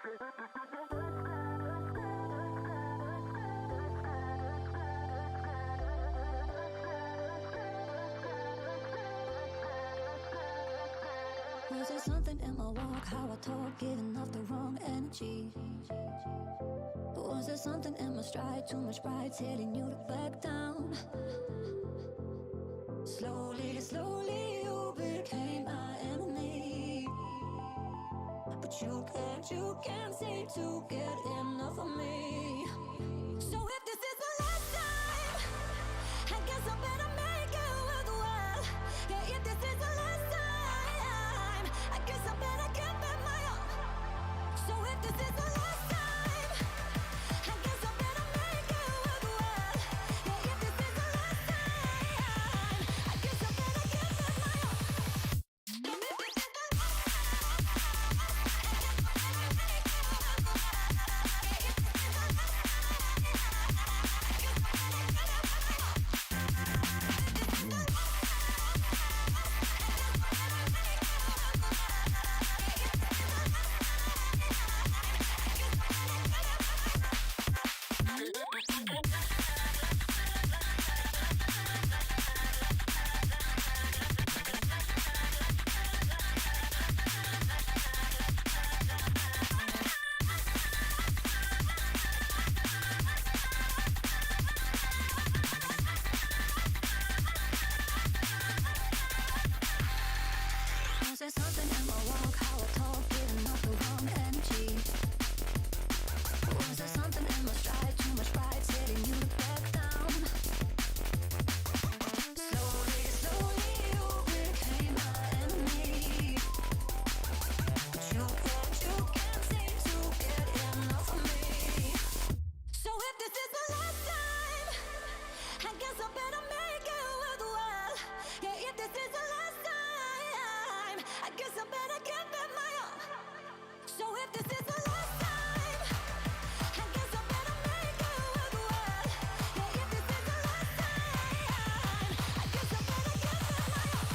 Was there something in my walk, how I talk, giving off the wrong energy? Was there something in my stride, too much pride, telling you to back down? Slowly, slowly you became my enemy. But you can't seem to get enough of me. So if this is the last time, I guess I better make it worthwhile. Yeah, if this is the last time, I guess I better give it my all. So if this is the last time, I guess I better make it worthwhile. Yeah, if this is the last time, I guess I better give it my all. Was there something in my walk, how I talk, giving off the wrong energy? Was there something in my stride, too much pride, telling you to back down? Slowly, slowly you became my enemy. But you can't seem to get enough of me. So if this is the last time, I guess I better make it worthwhile. Yeah, if this is the last time, I guess I better give it my all. So if this is the last time, I guess I better make it worthwhile. Yeah, if this is the last time, I guess I better give it my all.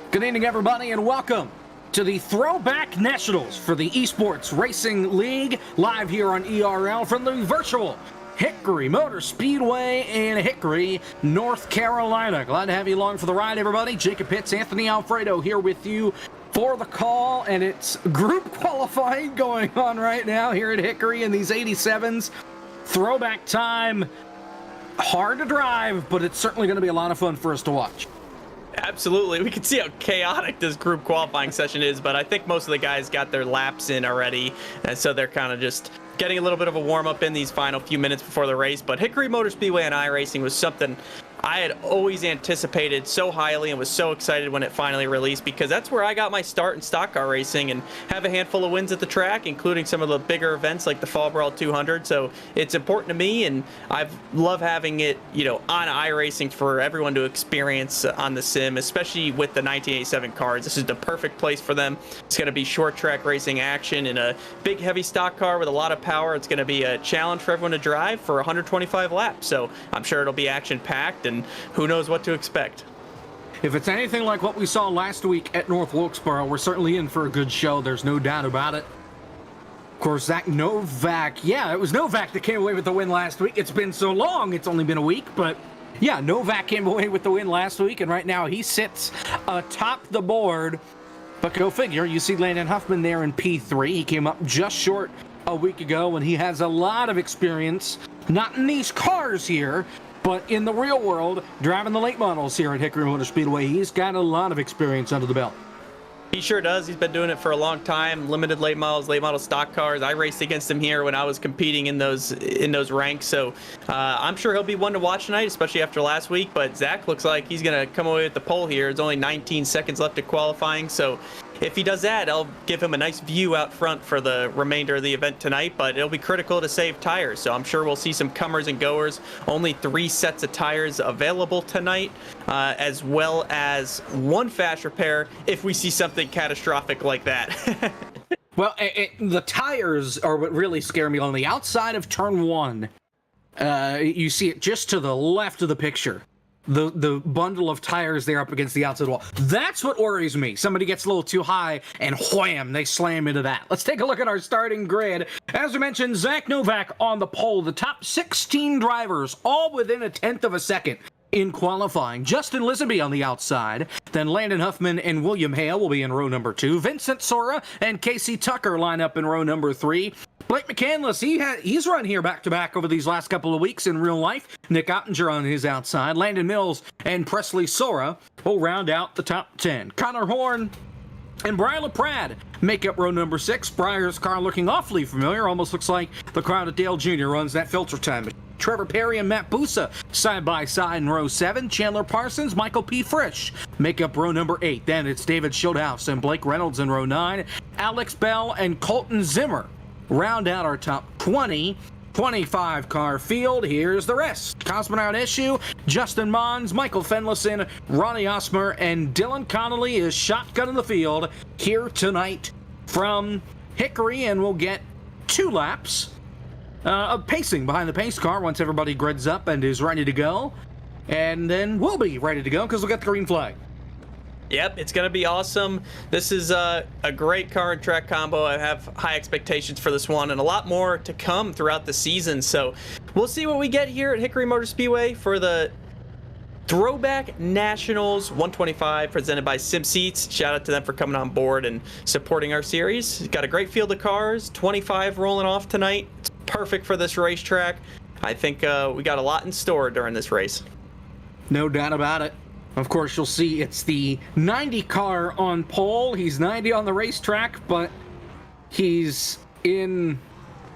Good evening, everybody, and welcome to the Throwback Nationals for the Esports Racing League, live here on ERL from the virtual Hickory Motor Speedway in Hickory, North Carolina. Glad to have you along for the ride, everybody. Jacob Pitts, Anthony Alfredo here with you for the call, and it's group qualifying going on right now here at Hickory in these 87s. Throwback time. Hard to drive, but it's certainly going to be a lot of fun for us to watch. Absolutely. We can see how chaotic this group qualifying session is, but I think most of the guys got their laps in already, and so they're kind of just getting a little bit of a warm-up in these final few minutes before the race. But Hickory Motor Speedway and iRacing was something I had always anticipated so highly and was so excited when it finally released, because that's where I got my start in stock car racing and have a handful of wins at the track, including some of the bigger events like the Fall Brawl 200. So it's important to me, and I love having it, on iRacing for everyone to experience on the sim, especially with the 1987 cars. This is the perfect place for them. It's going to be short track racing action in a big heavy stock car with a lot of power. It's going to be a challenge for everyone to drive for 125 laps. So I'm sure it'll be action packed, and who knows what to expect. If it's anything like what we saw last week at North Wilkesboro, we're certainly in for a good show. There's no doubt about it. Of course, Zach Novak, it was Novak that came away with the win last week. It's been so long, it's only been a week, but yeah, Novak came away with the win last week, and right now he sits atop the board. But go figure, you see Landon Huffman there in P3. He came up just short a week ago, and he has a lot of experience, not in these cars here, but in the real world, driving the late models here at Hickory Motor Speedway. He's got a lot of experience under the belt. He sure does. He's been doing it for a long time. Limited late model stock cars. I raced against him here when I was competing in those ranks. So I'm sure he'll be one to watch tonight, especially after last week. But Zach looks like he's going to come away with the pole here. There's only 19 seconds left to qualifying, so if he does that, I'll give him a nice view out front for the remainder of the event tonight, but it'll be critical to save tires. So I'm sure we'll see some comers and goers. Only 3 sets of tires available tonight, as well as 1 fast repair if we see something catastrophic like that. Well, the tires are what really scare me. On the outside of turn 1, you see it just to the left of the picture. The bundle of tires there up against the outside wall. That's what worries me. Somebody gets a little too high and wham, they slam into that. Let's take a look at our starting grid. As we mentioned, Zach Novak on the pole. The top 16 drivers, all within a tenth of a second in qualifying. Justin Lisenby on the outside. Then Landon Huffman and William Hale will be in row number 2. Vincent Sora and Casey Tucker line up in row number 3. Blake McCandless, he's run here back-to-back over these last couple of weeks in real life. Nick Ottinger on his outside. Landon Mills and Presley Sora will round out the top 10. Connor Horn and Brian LaPrade make up row number 6. Breyer's car looking awfully familiar. Almost looks like the crowd at Dale Jr. runs that filter time. Trevor Perry and Matt Busa side by side in row 7. Chandler Parsons, Michael P. Frisch make up row number 8. Then it's David Schildhouse and Blake Reynolds in row 9. Alex Bell and Colton Zimmer round out our top 20. 25 car field. Here's the rest. Cosmonaut Issue, Justin Mons, Michael Fenlison, Ronnie Osmer, and Dylan Connolly is shotgun in the field here tonight from Hickory, and we'll get 2 laps of pacing behind the pace car once everybody grids up and is ready to go. And then we'll be ready to go because we'll get the green flag. Yep, it's going to be awesome. This is a great car and track combo. I have high expectations for this one and a lot more to come throughout the season. So we'll see what we get here at Hickory Motor Speedway for the Throwback Nationals 125 presented by Sim Seats. Shout out to them for coming on board and supporting our series. Got a great field of cars, 25 rolling off tonight. It's perfect for this racetrack. I think we got a lot in store during this race. No doubt about it. Of course, you'll see it's the 90 car on pole. He's 90 on the racetrack, but he's in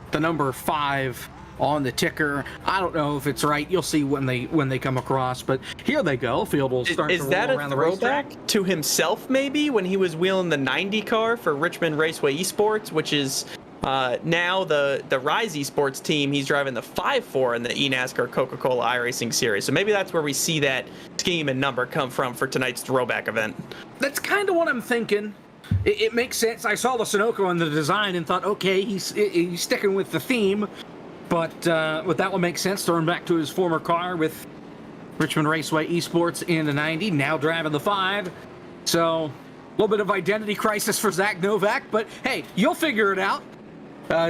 the number 5 on the ticker. I don't know if it's right. You'll see when they come across, but here they go. Field will start to roll around the racetrack. Is that a throwback to himself, maybe, when he was wheeling the 90 car for Richmond Raceway Esports, which is now the Rise Esports team? He's driving the 5-4 in the eNASCAR Coca-Cola iRacing series. So maybe that's where we see that scheme and number come from for tonight's throwback event. That's kind of what I'm thinking. It makes sense. I saw the Sunoco on the design and thought, okay, he's sticking with the theme. But that would make sense, throwing back to his former car with Richmond Raceway Esports in the 90, now driving the 5. So, a little bit of identity crisis for Zach Novak, but hey, you'll figure it out.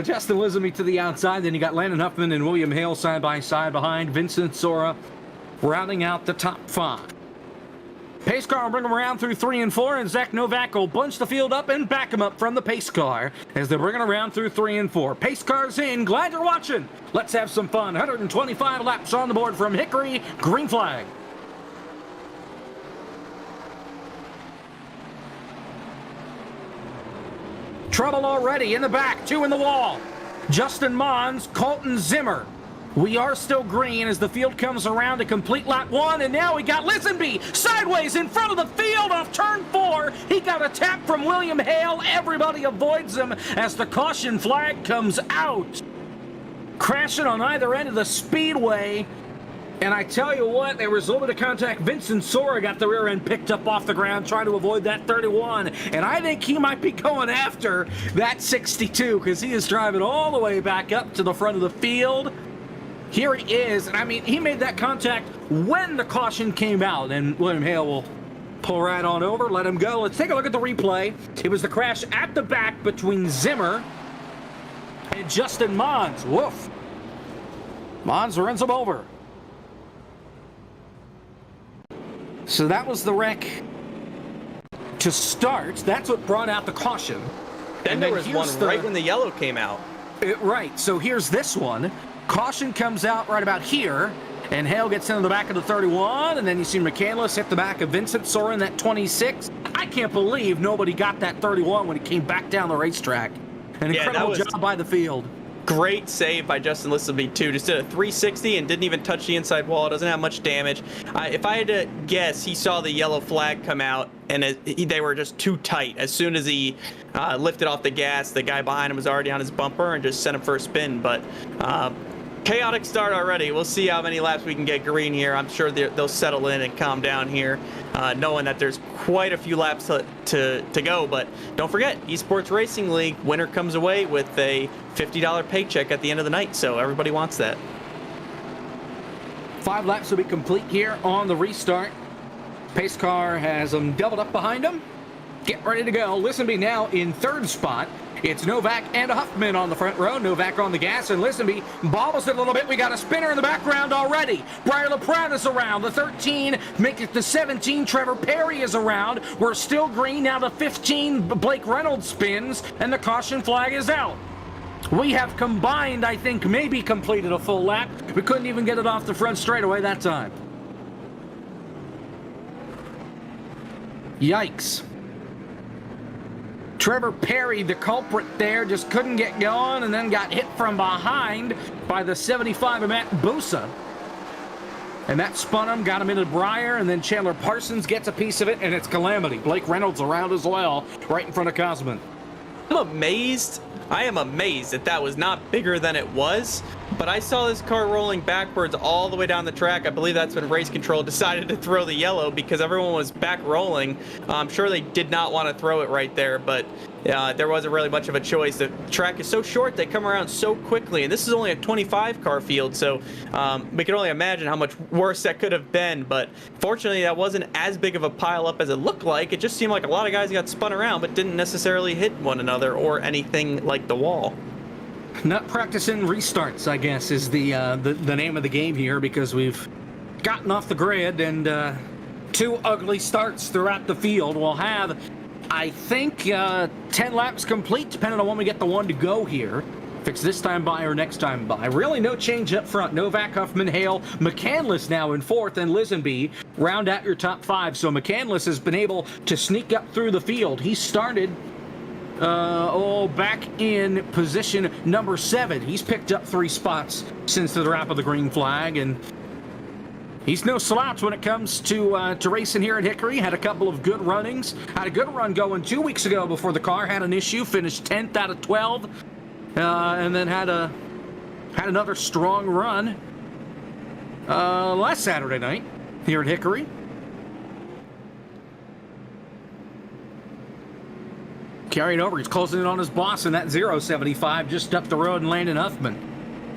Justin Lisenby to the outside, then you got Landon Huffman and William Hale side by side behind. Vincent Sora rounding out the top 5. Pace car will bring them around through 3 and 4, and Zach Novak will bunch the field up and back him up from the pace car as they're bringing around through 3 and 4. Pace cars in. Glad you're watching. Let's have some fun. 125 laps on the board from Hickory. Green flag. Trouble already in the back. 2 in the wall. Justin Mons, Colton Zimmer. We are still green as the field comes around to complete lap 1, and now we got Lisenby sideways in front of the field off turn 4. He got a tap from William Hale. Everybody avoids him as the caution flag comes out. Crashing on either end of the speedway. And I tell you what, there was a little bit of contact. Vincent Sora got the rear end picked up off the ground trying to avoid that 31. And I think he might be going after that 62 because he is driving all the way back up to the front of the field. Here he is, and I mean, he made that contact when the caution came out, and William Hale will pull right on over, let him go. Let's take a look at the replay. It was the crash at the back between Zimmer and Justin Mons. Woof. Mons runs him over. So that was the wreck to start. That's what brought out the caution. Then there was one right when the yellow came out. Right, so here's this one. Caution comes out right about here, and Hale gets into the back of the 31, and then you see McCandless hit the back of Vincent Sora in that 26. I can't believe nobody got that 31 when it came back down the racetrack. An incredible job by the field. Great save by Justin Lisselby too. Just did a 360 and didn't even touch the inside wall. Doesn't have much damage. If I had to guess, he saw the yellow flag come out and they were just too tight. As soon as he lifted off the gas, the guy behind him was already on his bumper and just sent him for a spin. But chaotic start already. We'll see how many laps we can get green here. I'm sure they'll settle in and calm down here, knowing that there's quite a few laps to go. But don't forget, Esports Racing League winner comes away with a $50 paycheck at the end of the night, so everybody wants that. 5 laps will be complete here on the restart. Pace car has them doubled up behind them. Get ready to go. Listenby now in 3rd spot. It's Novak and Huffman on the front row. Novak on the gas, and Listenby bobbles it a little bit. We got a spinner in the background already. Briar LaPrade is around. The 13, make it the 17. Trevor Perry is around. We're still green. Now the 15, Blake Reynolds spins, and the caution flag is out. We have combined, I think, maybe completed a full lap. We couldn't even get it off the front straightaway that time. Yikes. Trevor Perry, the culprit there, just couldn't get going and then got hit from behind by the 75 of Matt Busa. And that spun him, got him into Briar, and then Chandler Parsons gets a piece of it, and it's calamity. Blake Reynolds around as well, right in front of Cosman. I am amazed that was not bigger than it was, but I saw this car rolling backwards all the way down the track. I believe that's when race control decided to throw the yellow because everyone was back rolling. I'm sure they did not want to throw it right there, but there wasn't really much of a choice. The track is so short, they come around so quickly, and this is only a 25 car field, so we can only imagine how much worse that could have been. But fortunately, that wasn't as big of a pile up as it looked like. It just seemed like a lot of guys got spun around but didn't necessarily hit one another or anything like the wall. Not practicing restarts, I guess, is the name of the game here, because we've gotten off the grid and 2 ugly starts throughout the field. We'll have, I think, 10 laps complete, depending on when we get the one to go here. If it's this time by or next time by. Really no change up front. Novak, Huffman, Hale, McCandless now in 4th, and Lisenby round out your top 5. So McCandless has been able to sneak up through the field. He started back in position number 7. He's picked up 3 spots since the wrap of the green flag, and he's no slouch when it comes to racing here at Hickory. Had a couple of good runnings. Had a good run going 2 weeks ago before the car had an issue. Finished 10th out of 12, and then had another strong run last Saturday night here at Hickory. Carried over. He's closing in on his boss in that 075 just up the road, and Landon Huffman,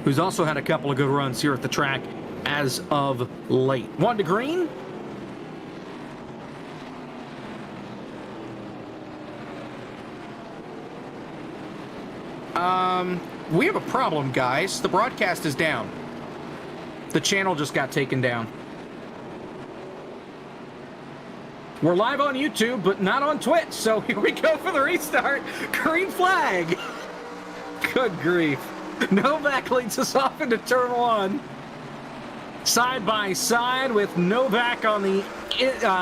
who's also had a couple of good runs here at the track as of late. 1 to green. We have a problem, guys. The broadcast is down. The channel just got taken down. We're live on YouTube, but not on Twitch, so here we go for the restart. Green flag. Good grief. Novak leads us off into turn 1. Side by side with Novak on the...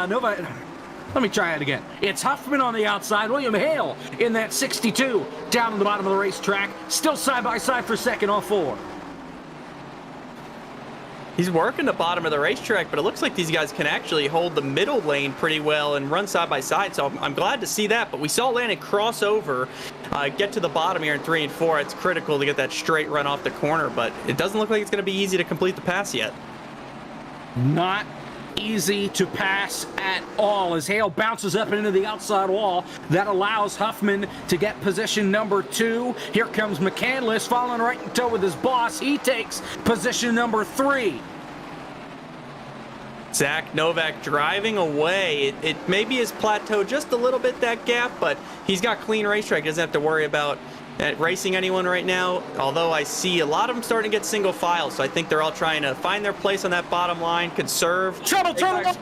Novak... Let me try it again. It's Huffman on the outside. William Hale in that 62 down at the bottom of the racetrack. Still side by side for second, all 4. He's working the bottom of the racetrack, but it looks like these guys can actually hold the middle lane pretty well and run side by side, so I'm glad to see that. But we saw Landon cross over, get to the bottom here in 3 and 4. It's critical to get that straight run off the corner, but it doesn't look like it's going to be easy to complete the pass yet. Not easy to pass at all as Hale bounces up into the outside wall. That allows Huffman to get position number 2. Here comes McCandless following right in tow with his boss. He takes position number 3. Zach Novak driving away. It maybe is plateaued just a little bit, that gap, but he's got clean racetrack. He doesn't have to worry about racing anyone right now, although I see a lot of them starting to get single file, so I think they're all trying to find their place on that bottom line, conserve. Trouble,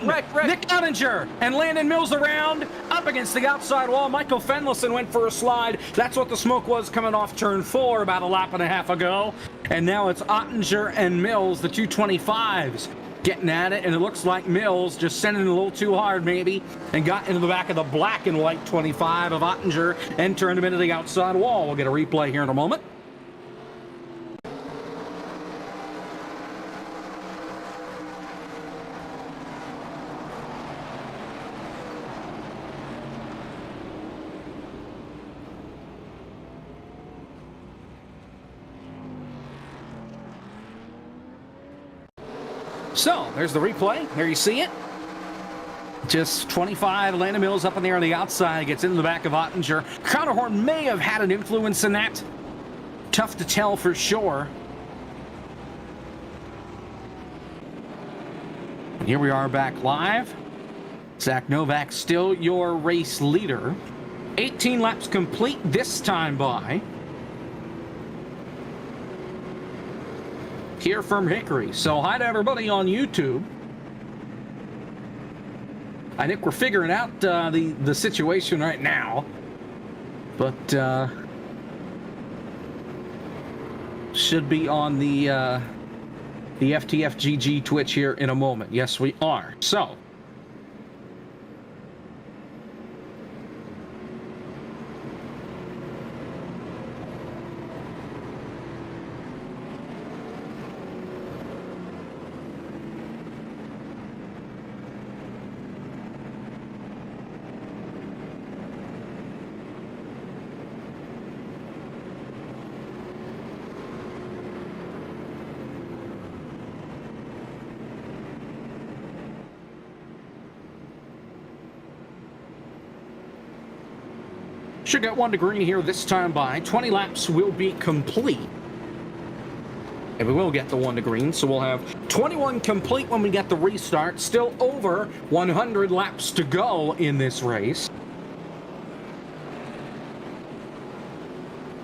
wreck. Nick Ottinger and Landon Mills around, up against the outside wall. Michael Fenlison went for a slide. That's what the smoke was coming off turn 4 about a lap and a half ago. And now it's Ottinger and Mills, the 225s. Getting at it, and it looks like Mills just sending it a little too hard maybe and got into the back of the black and white 25 of Ottinger and turned him into the outside wall. We'll get a replay here in a moment. So, there's the replay. There you see it. Just 25, Landon Mills up in there on the outside, gets into the back of Ottinger. Connor Horn may have had an influence in that. Tough to tell for sure. Here we are back live. Zach Novak still your race leader. 18 laps complete this time by. Here from Hickory. So hi to everybody on YouTube. I think we're figuring out the situation right now. But should be on the FTFGG Twitch here in a moment. Yes, we are. So should get 1 to green here this time by. 20 laps will be complete. And we will get the 1 to green, so we'll have 21 complete when we get the restart. Still over 100 laps to go in this race.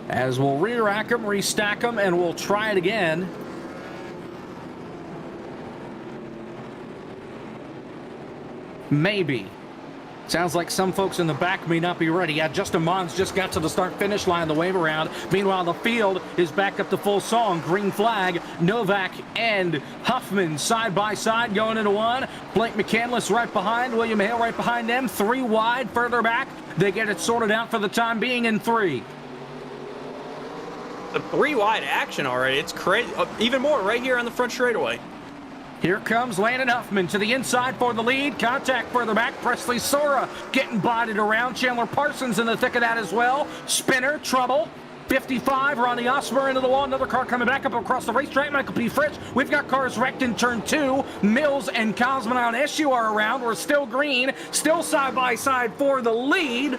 As we'll re-rack them, restack them, and we'll try it again. Maybe. Sounds like some folks in the back may not be ready. Yeah, Justin Mons just got to the start-finish line, the wave around. Meanwhile, the field is back up to full song. Green flag, Novak and Huffman side by side going into one. Blake McCandless right behind, William Hale right behind them. 3 wide, further back. They get it sorted out for the time being in 3. The 3 wide action already. It's crazy. Even more right here on the front straightaway. Here comes Landon Huffman to the inside for the lead. Contact further back. Presley Sora getting bodied around. Chandler Parsons in the thick of that as well. Spinner, trouble. 55, Ronnie Osmer into the wall. Another car coming back up across the racetrack. Michael P. Fritch. We've got cars wrecked in turn 2. Mills and Cosmonaut Eshu are around. We're still green. Still side by side for the lead.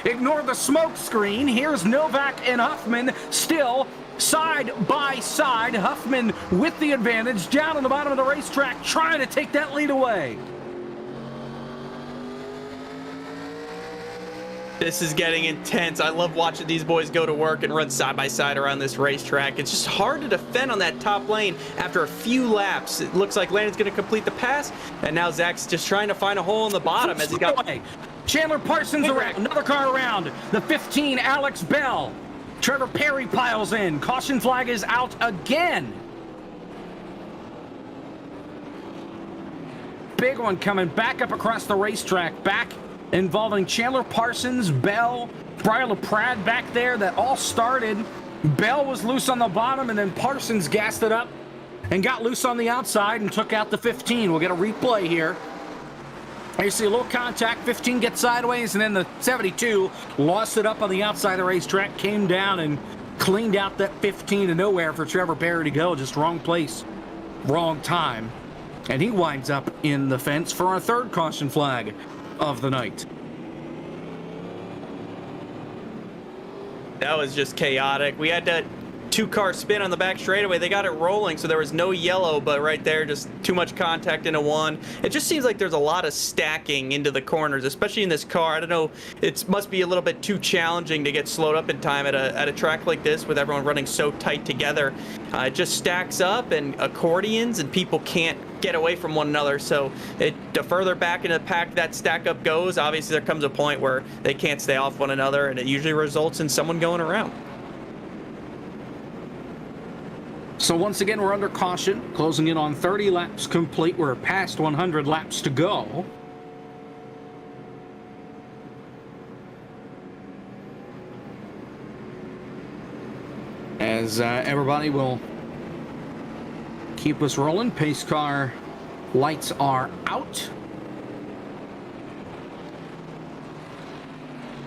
Ignore the smoke screen. Here's Novak and Huffman still side by side. Huffman with the advantage down on the bottom of the racetrack, trying to take that lead away. This is getting intense. I love watching these boys go to work and run side by side around this racetrack. It's just hard to defend on that top lane after a few laps. It looks like Landon's going to complete the pass, and now Zach's just trying to find a hole in the bottom as he got... Chandler Parsons around, another car around. The 15, Alex Bell. Trevor Perry piles in. Caution flag is out again. Big one coming back up across the racetrack. Back involving Chandler Parsons, Bell, Brian LaPrade back there. That all started. Bell was loose on the bottom, and then Parsons gassed it up and got loose on the outside and took out the 15. We'll get a replay here. You see a little contact, 15 gets sideways, and then the 72 lost it up on the outside of the racetrack, came down and cleaned out that 15 to nowhere for Trevor Perry to go. Just wrong place, wrong time. And he winds up in the fence for our 3rd caution flag of the night. That was just chaotic. We had that 2-car spin on the back straightaway. They got it rolling, so there was no yellow, but right there, just too much contact into one. It just seems like there's a lot of stacking into the corners, especially in this car. I don't know, it must be a little bit too challenging to get slowed up in time at a track like this with everyone running so tight together. It just stacks up and accordions, and people can't get away from one another. So the further back into the pack that stack up goes, obviously there comes a point where they can't stay off one another, and it usually results in someone going around. So once again, we're under caution, closing in on 30 laps complete. We're past 100 laps to go. As everybody will keep us rolling. Pace car lights are out.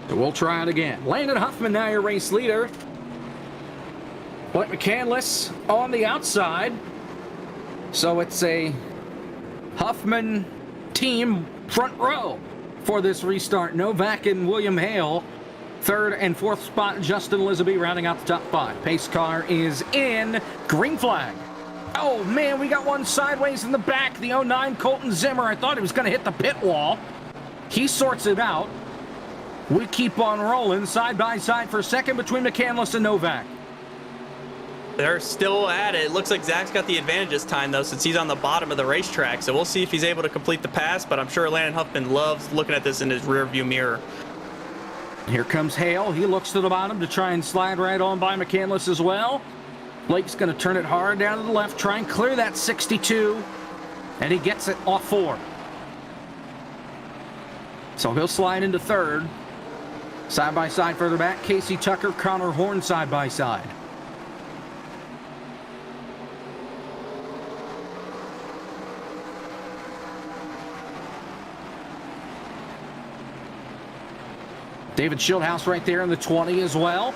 So we'll try it again. Landon Huffman now your race leader. Blake McCandless on the outside. So it's a Huffman team front row for this restart. Novak and William Hale, third and fourth spot. Justin Lisaby rounding out the top five. Pace car is in. Green flag. Oh, man, we got one sideways in the back. The 09 Colton Zimmer. I thought he was going to hit the pit wall. He sorts it out. We keep on rolling side by side for second between McCandless and Novak. They're still at it. It looks like Zach's got the advantage this time, though, since he's on the bottom of the racetrack. So we'll see if he's able to complete the pass, but I'm sure Landon Huffman loves looking at this in his rearview mirror. Here comes Hale. He looks to the bottom to try and slide right on by McCandless as well. Blake's going to turn it hard down to the left, try and clear that 62, and he gets it off 4. So he'll slide into third. Side by side further back, Casey Tucker, Connor Horn side by side. David Schildhouse right there in the 20 as well.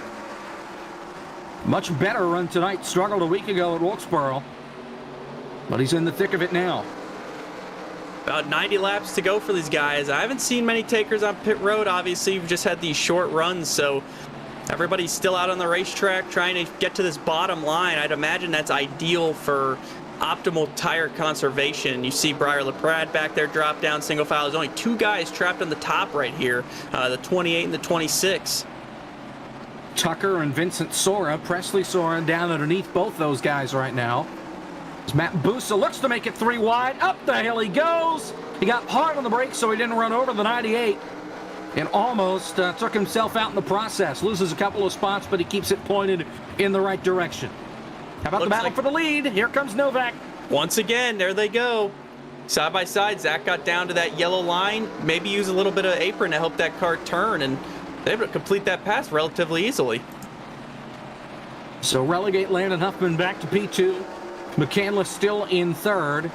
Much better run tonight. Struggled a week ago at Wilkesboro. But he's in the thick of it now. About 90 laps to go for these guys. I haven't seen many takers on pit road. Obviously, we've just had these short runs, so everybody's still out on the racetrack trying to get to this bottom line. I'd imagine that's ideal for optimal tire conservation. You see Briar LaPrade back there drop down single file. There's only 2 guys trapped on the top right here, the 28 and the 26. Tucker and Vincent Sora, Presley Sora down underneath both those guys right now. As Matt Busa looks to make it 3 wide. Up the hill he goes. He got hard on the brakes so he didn't run over the 98 and almost took himself out in the process. Loses a couple of spots, but he keeps it pointed in the right direction. How about the battle for the lead? Here comes Novak. Once again, there they go. Side by side, Zach got down to that yellow line. Maybe use a little bit of apron to help that car turn, and they're able to complete that pass relatively easily. So relegate Landon Huffman back to P2. McCandless still in third.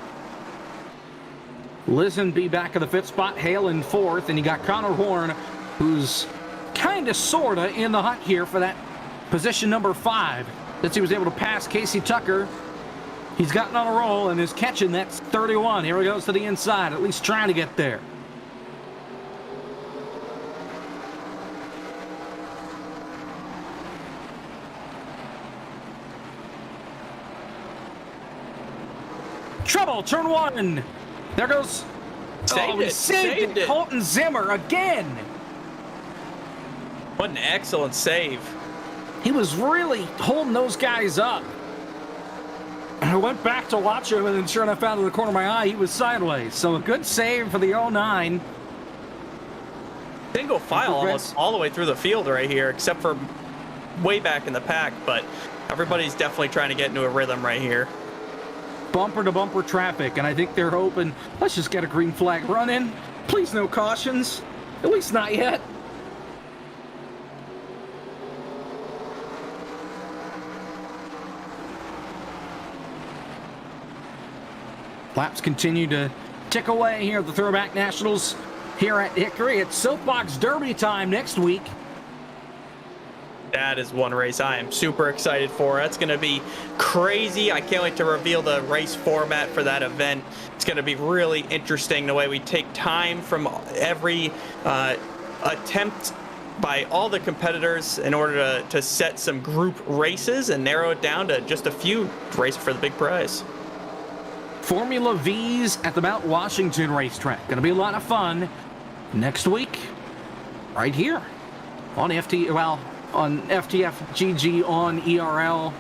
Lisenby back in the 5th spot. Hale in 4th. And you got Connor Horn, who's kind of, sort of in the hunt here for that position number 5. Since he was able to pass Casey Tucker, he's gotten on a roll and is catching that 31. Here he goes to the inside, at least trying to get there. Trouble, turn 1. There goes. Saved it. Colton Zimmer again. What an excellent save. He was really holding those guys up. I went back to watch him, and then sure enough, out of the corner of my eye, he was sideways. So a good save for the 09. Single file almost all the way through the field right here, except for way back in the pack. But everybody's definitely trying to get into a rhythm right here. Bumper to bumper traffic, and I think they're hoping, let's just get a green flag run in. Please no cautions. At least not yet. Laps continue to tick away here at the Throwback Nationals here at Hickory. It's Soapbox Derby time next week. That is one race I am super excited for. That's going to be crazy. I can't wait to reveal the race format for that event. It's going to be really interesting the way we take time from every attempt by all the competitors in order to set some group races and narrow it down to just a few races for the big prize. Formula V's at the Mount Washington racetrack. Going to be a lot of fun next week, right here on on FTF GG on ERL.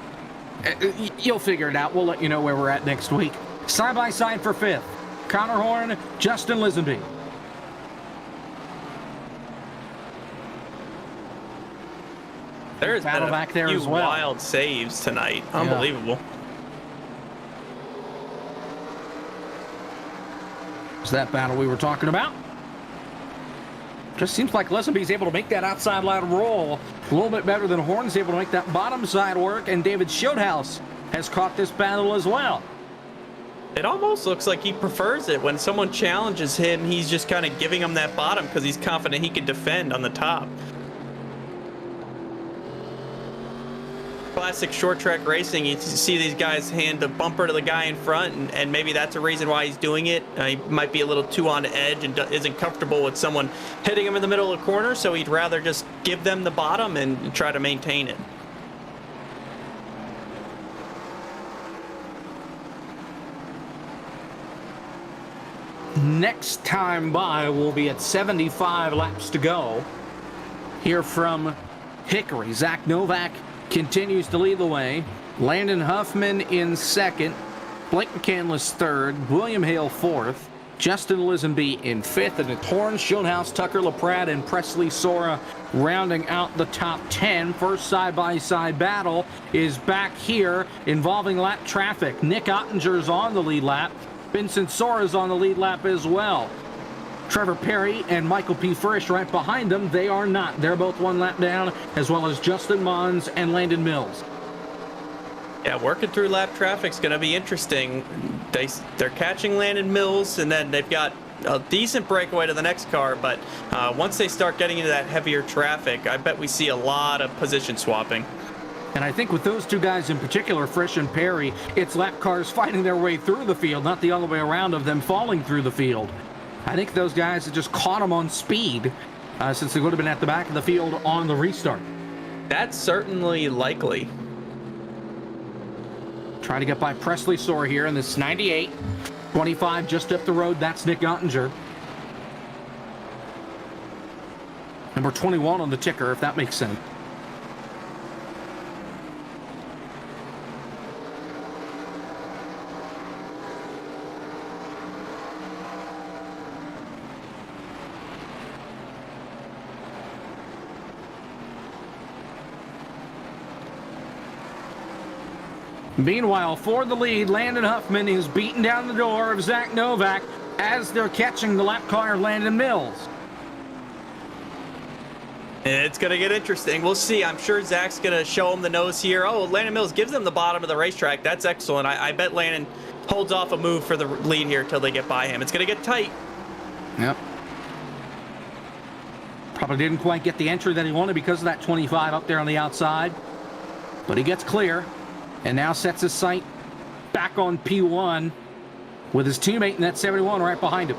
You'll figure it out. We'll let you know where we're at next week. Side by side for 5th. Connor Horn, Justin Lisenby. There's been back there a few as well. wild saves tonight. Unbelievable. It's that battle we were talking about. Just seems like Lisenby's able to make that outside line roll a little bit better than Horn's able to make that bottom side work, and David Schildhouse has caught this battle as well. It almost looks like he prefers it. When someone challenges him, he's just kind of giving him that bottom because he's confident he can defend on the top. classic short track racing. You see these guys hand a bumper to the guy in front, and maybe that's a reason why he's doing it. He might be a little too on edge and isn't comfortable with someone hitting him in the middle of the corner, so he'd rather just give them the bottom and try to maintain it. Next time by will be at 75 laps to go. Here from Hickory, Zach Novak continues to lead the way. Landon Huffman in second. Blake McCandless third. William Hale fourth. Justin Lisenby in fifth. And it's Horn, Schildhouse, Tucker LaPrade, and Presley Sora rounding out the top 10. First side-by-side battle is back here involving lap traffic. Nick Ottinger's on the lead lap. Vincent Sora's on the lead lap as well. Trevor Perry and Michael P. Frisch right behind them. They are not. They're both one lap down, as well as Justin Mons and Landon Mills. Yeah, working through lap traffic's going to be interesting. They're catching Landon Mills, and then they've got a decent breakaway to the next car, but once they start getting into that heavier traffic, I bet we see a lot of position swapping. And I think with those two guys in particular, Frisch and Perry, it's lap cars fighting their way through the field, not the other way around of them falling through the field. I think those guys have just caught them on speed since they would have been at the back of the field on the restart. That's certainly likely. Trying to get by Presley Sore here in this 98. 25 just up the road, that's Nick Ottinger. Number 21 on the ticker, if that makes sense. Meanwhile, for the lead, Landon Huffman is beating down the door of Zach Novak as they're catching the lap car of Landon Mills. It's going to get interesting. We'll see. I'm sure Zach's going to show him the nose here. Oh, Landon Mills gives them the bottom of the racetrack. That's excellent. I bet Landon holds off a move for the lead here until they get by him. It's going to get tight. Yep. Probably didn't quite get the entry that he wanted because of that 25 up there on the outside. But he gets clear. And now sets his sight back on P1 with his teammate in that 71 right behind him.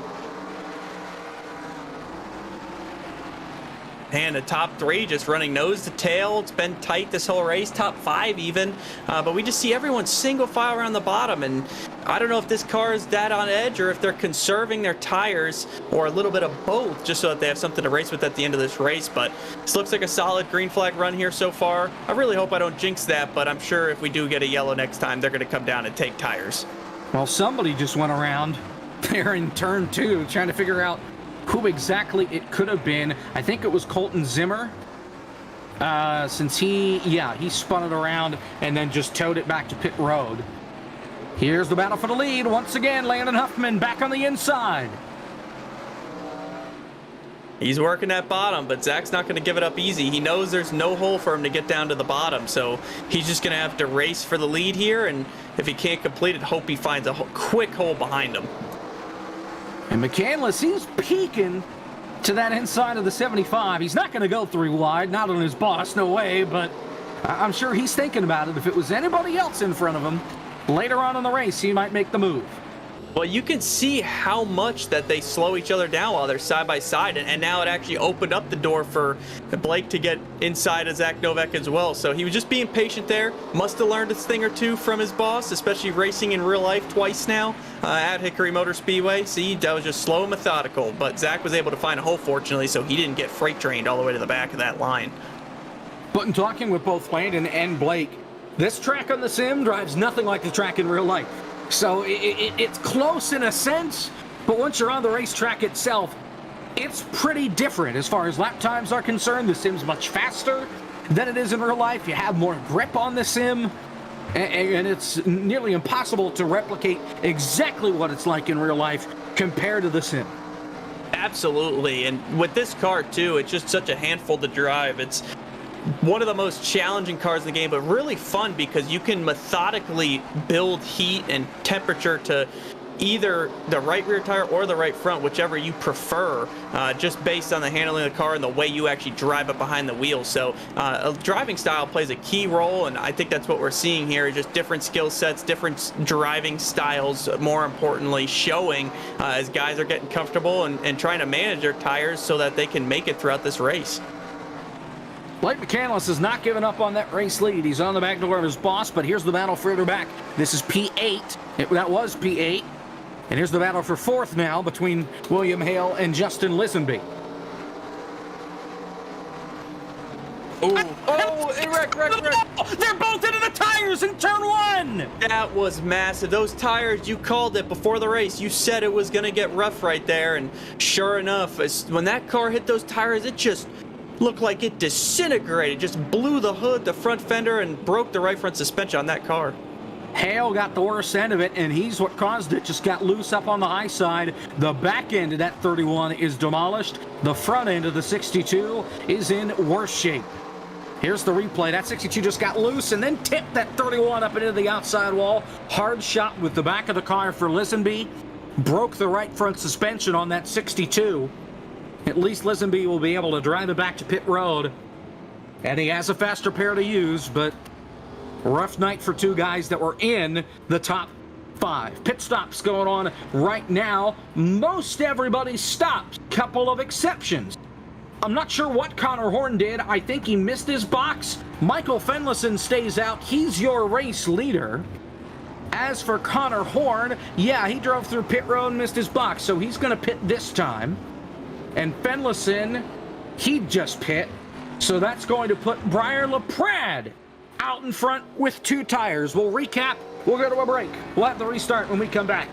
And the top three just running nose to tail. It's been tight this whole race, top five even. But we just see everyone single file around the bottom. And I don't know if this car is that on edge or if they're conserving their tires or a little bit of both just so that they have something to race with at the end of this race. But this looks like a solid green flag run here so far. I really hope I don't jinx that, but I'm sure if we do get a yellow next time, they're going to come down and take tires. Well, somebody just went around there in turn two trying to figure out who exactly it could have been. I think it was Colton Zimmer, since he spun it around and then just towed it back to pit road. Here's the battle for the lead. Once again, Landon Huffman back on the inside. He's working that bottom, but Zach's not going to give it up easy. He knows there's no hole for him to get down to the bottom, so he's just going to have to race for the lead here, and if he can't complete it, hope he finds a quick hole behind him. And McCandless, he's peeking to that inside of the 75. He's not going to go three wide, not on his boss, no way, but I'm sure he's thinking about it. If it was anybody else in front of him, later on in the race, he might make the move. Well, you can see how much that they slow each other down while they're side by side, and now it actually opened up the door for Blake to get inside of Zach Novak as well. So he was just being patient there. Must have learned a thing or two from his boss, especially racing in real life twice now at Hickory Motor Speedway. See, that was just slow and methodical, but Zach was able to find a hole, fortunately, so he didn't get freight trained all the way to the back of that line. But in talking with both Landon and Blake, this track on the sim drives nothing like the track in real life. So it's close in a sense, but once you're on the racetrack itself, it's pretty different as far as lap times are concerned. The sim's much faster than it is in real life. You have more grip on the sim, and it's nearly impossible to replicate exactly what it's like in real life compared to the sim. Absolutely, and with this car too, it's just such a handful to drive. It's one of the most challenging cars in the game, but really fun because you can methodically build heat and temperature to either the right rear tire or the right front, whichever you prefer, just based on the handling of the car and the way you actually drive it behind the wheel. So driving style plays a key role, and I think that's what we're seeing here, just different skill sets, different driving styles, more importantly, showing as guys are getting comfortable and trying to manage their tires so that they can make it throughout this race. Blake McCandless has not given up on that race lead. He's on the back door of his boss, but here's the battle further back. This is P8. That was P8. And here's the battle for fourth now between William Hale and Justin Lisenby. Wreck. They're both into the tires in turn one! That was massive. Those tires, you called it before the race. You said it was going to get rough right there, and sure enough, when that car hit those tires, it just looked like it disintegrated. Just blew the hood, the front fender, and broke the right front suspension on that car. Hale got the worst end of it, and he's what caused it. Just got loose up on the high side. The back end of that 31 is demolished. The front end of the 62 is in worse shape. Here's the replay. That 62 just got loose and then tipped that 31 up into the outside wall. Hard shot with the back of the car for Lisenby. Broke the right front suspension on that 62. At least Lisenby will be able to drive it back to pit road. And he has a faster pair to use, but rough night for two guys that were in the top 5. Pit stops going on right now. Most everybody stopped. Couple of exceptions. I'm not sure what Connor Horn did. I think he missed his box. Michael Fenlison stays out. He's your race leader. As for Connor Horn, yeah, he drove through pit road and missed his box, so he's going to pit this time. And Fenlison, he just pit. So that's going to put Briar LaPrade out in front with 2 tires. We'll recap. We'll go to a break. We'll have the restart when we come back.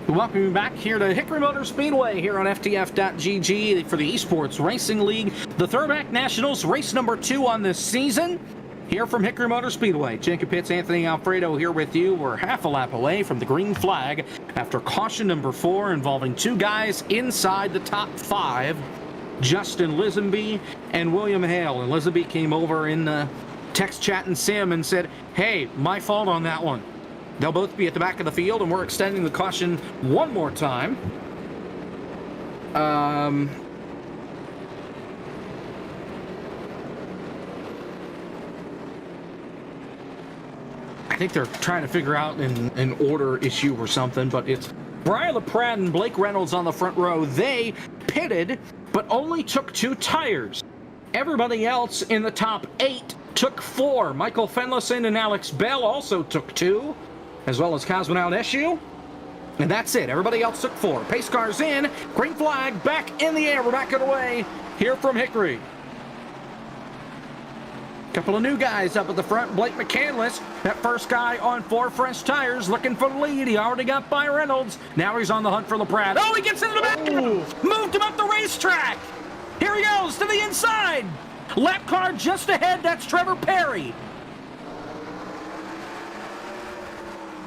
Welcome you back here to Hickory Motor Speedway here on FTF.GG for the Esports Racing League, the Throwback Nationals, race number 2 on this season. Here from Hickory Motor Speedway, Jacob Pitts, Anthony Alfredo here with you. We're half a lap away from the green flag after caution number 4 involving 2 guys inside the top 5, Justin Lisenby and William Hale. And Lisenby came over in the text chat and sim and said, hey, my fault on that one. They'll both be at the back of the field, and we're extending the caution one more time. I think they're trying to figure out an order issue or something, but it's Brian LaPrade and Blake Reynolds on the front row. They pitted, but only took 2 tires. Everybody else in the top 8 took 4. Michael Fenlison and Alex Bell also took 2. As well as Cosmonaut Eshu. And that's it. Everybody else took 4. Pace cars in. Green flag back in the air. We're back away here from Hickory. Couple of new guys up at the front. Blake McCandless, that first guy on 4 fresh tires, looking for the lead. He already got by Reynolds. Now he's on the hunt for LaPrade. Oh, he gets into the back. Moved him up the racetrack. Here he goes to the inside. Lap car just ahead. That's Trevor Perry.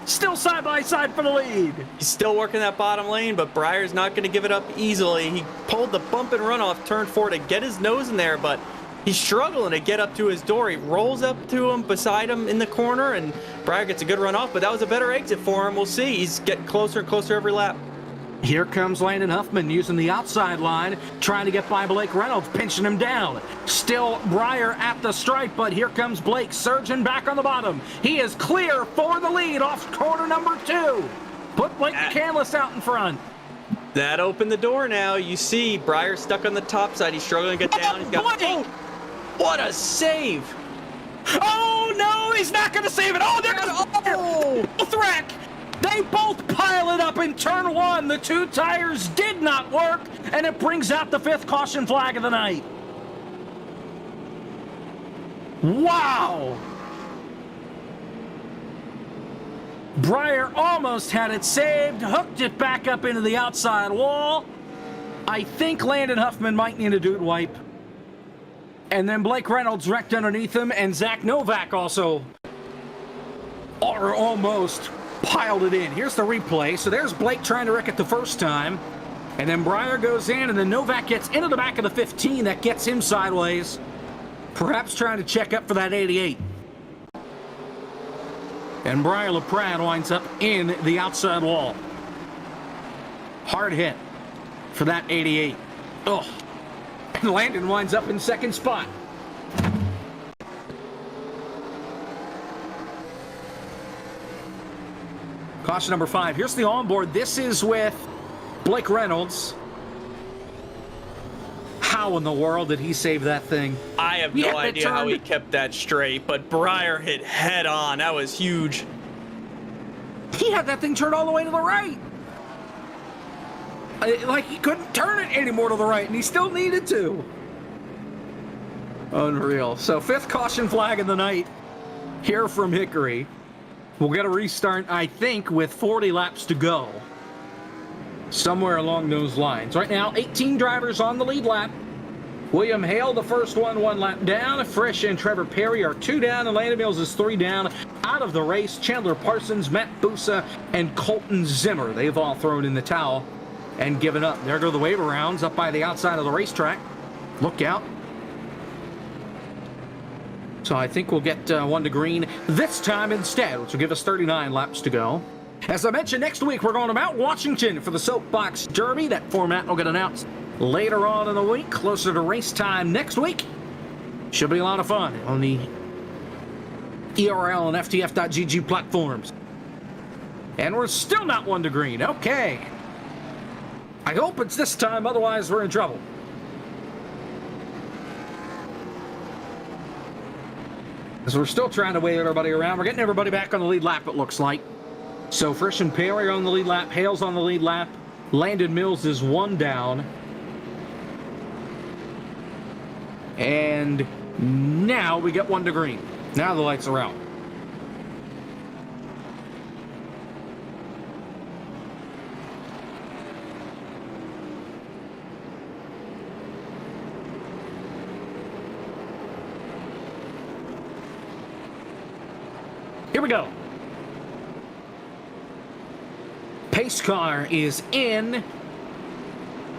Still side by side for the lead. He's still working that bottom lane, but Breyer's not going to give it up easily. He pulled the bump and run off turn 4 to get his nose in there, but he's struggling to get up to his door. He rolls up to him, beside him in the corner, and Breyer gets a good run off, but that was a better exit for him. We'll see. He's getting closer and closer every lap. Here comes Landon Huffman using the outside line, trying to get by Blake Reynolds, pinching him down. Still Breyer at the stripe, but here comes Blake surging back on the bottom. He is clear for the lead off corner number 2. Put Blake McCandless out in front. That opened the door now. You see Breyer stuck on the top side. He's struggling to get down. He's got... Blake! What a save! Oh, no, he's not going to save it. Oh, there goes both wreck. They both pile it up in turn 1. The 2 tires did not work, and it brings out the 5th caution flag of the night. Wow. Breyer almost had it saved, hooked it back up into the outside wall. I think Landon Huffman might need a dude wipe. And then Blake Reynolds wrecked underneath him, and Zach Novak also, or almost, piled it in. Here's the replay. So there's Blake trying to wreck it the first time. And then Breyer goes in, and then Novak gets into the back of the 15. That gets him sideways. Perhaps trying to check up for that 88. And Breyer LaPrade winds up in the outside wall. Hard hit for that 88. Oh. And Landon winds up in second spot. Caution number 5. Here's the onboard. This is with Blake Reynolds. How in the world did he save that thing? I have no idea how he kept that straight, but Breyer hit head on. That was huge. He had that thing turned all the way to the right. Like he couldn't turn it anymore to the right, and he still needed to. Unreal. So 5th caution flag of the night here from Hickory. We'll get a restart, I think, with 40 laps to go. Somewhere along those lines. Right now, 18 drivers on the lead lap. William Hale, the first one lap down. Frisch and Trevor Perry are 2 down, and Landon Mills is 3 down. Out of the race, Chandler Parsons, Matt Busa, and Colton Zimmer. They've all thrown in the towel and given up. There go the wave arounds up by the outside of the racetrack. Look out. So I think we'll get 1 to green this time instead, which will give us 39 laps to go. As I mentioned, next week we're going to Mount Washington for the Soapbox Derby. That format will get announced later on in the week, closer to race time next week. Should be a lot of fun on the ERL and FTF.GG platforms. And we're still not 1 to green. Okay. I hope it's this time, otherwise we're in trouble. As we're still trying to wave everybody around. We're getting everybody back on the lead lap, it looks like. So Frisch and Perry on the lead lap. Hale's on the lead lap. Landon Mills is 1 down. And now we get 1 to green. Now the lights are out. Here we go. Pace car is in.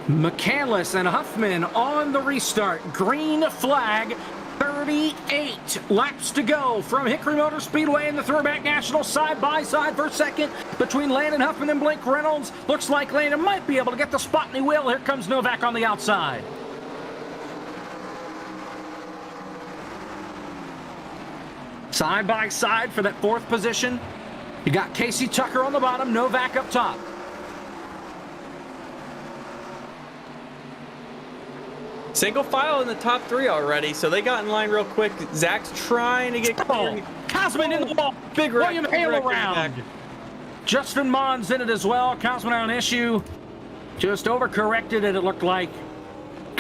McCandless and Huffman on the restart. Green flag. 38 laps to go from Hickory Motor Speedway in the Throwback National, side by side for second between Landon Huffman and Blake Reynolds. Looks like Landon might be able to get the spot, and he will. Here comes Novak on the outside. Side by side for that 4th position. You got Casey Tucker on the bottom, Novak up top. Single file in the top 3 already, so they got in line real quick. Zach's trying to get... Cosman in the wall. Big wreck. William Hale around. Justin Mons in it as well. Cosman on issue. Just overcorrected it, it looked like.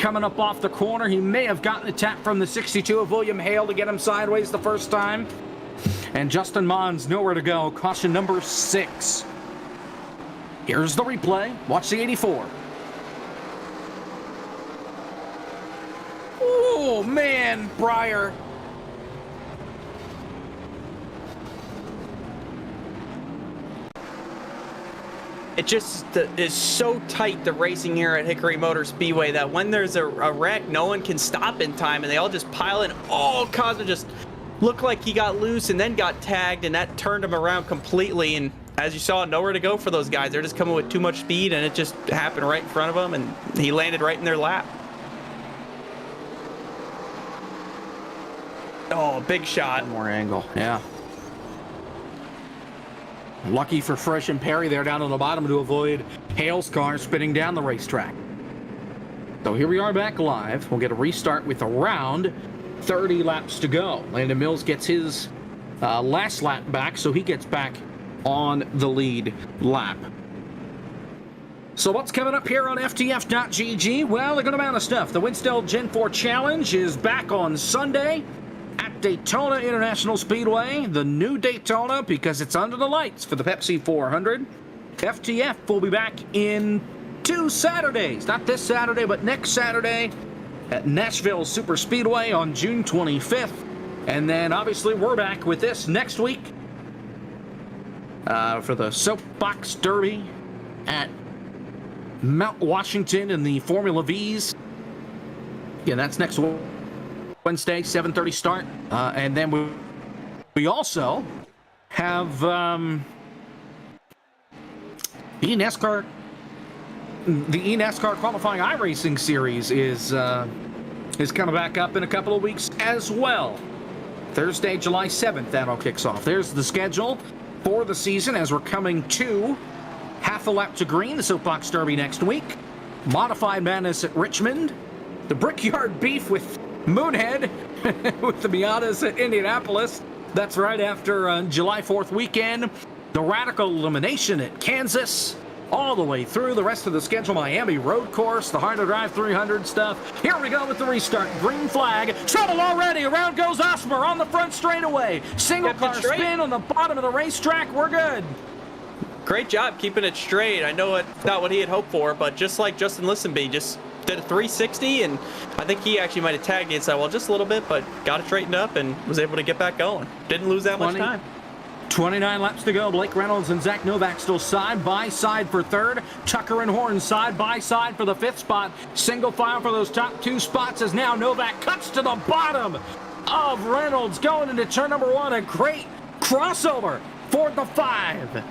coming up off the corner. He may have gotten a tap from the 62 of William Hale to get him sideways the first time. And Justin Mons nowhere to go. Caution number 6. Here's the replay. Watch the 84. Oh, man, Breyer. It just is so tight, the racing here at Hickory Motor Speedway, that when there's a wreck, no one can stop in time, and they all just pile in. Oh, Cosmo just looked like he got loose and then got tagged, and that turned him around completely. And as you saw, nowhere to go for those guys. They're just coming with too much speed, and it just happened right in front of him, and he landed right in their lap. Oh, big shot. One more angle, yeah. Lucky for Fresh and Perry there down on the bottom to avoid Hale's car spinning down the racetrack. So here we are back live. We'll get a restart with around 30 laps to go. Landon Mills gets his last lap back, so he gets back on the lead lap. So what's coming up here on FTF.GG? Well, a good amount of stuff. The Winstell Gen 4 Challenge is back on Sunday at Daytona International Speedway, the new Daytona, because it's under the lights for the Pepsi 400. FTF will be back in 2 Saturdays, not this Saturday, but next Saturday at Nashville Super Speedway on June 25th. And then obviously we're back with this next week for the Soapbox Derby at Mount Washington in the Formula V's. Yeah, that's next Wednesday, 7:30 start. And then we also have the eNASCAR qualifying iRacing series is coming back up in a couple of weeks as well. Thursday, July 7th, that all kicks off. There's the schedule for the season as we're coming to half a lap to green, the Soapbox Derby next week. Modified Madness at Richmond. The Brickyard Beef with Moonhead with the Miatas at Indianapolis. That's right after July 4th weekend. The Radical Elimination at Kansas. All the way through the rest of the schedule. Miami Road Course, the Hard to Drive 300 stuff. Here we go with the restart. Green flag. Trouble already. Around goes Osmer on the front straightaway. Single car spin on the bottom of the racetrack. We're good. Great job keeping it straight. I know it's not what he had hoped for, but just like Justin Listenby, just did a 360, and I think he actually might have tagged inside, well, just a little bit, but got it straightened up and was able to get back going. Didn't lose that much time. 29 laps to go. Blake Reynolds and Zach Novak still side by side for third. Tucker and Horn side by side for the 5th spot. Single file for those top 2 spots as now Novak cuts to the bottom of Reynolds going into turn number 1. A great crossover for the 5.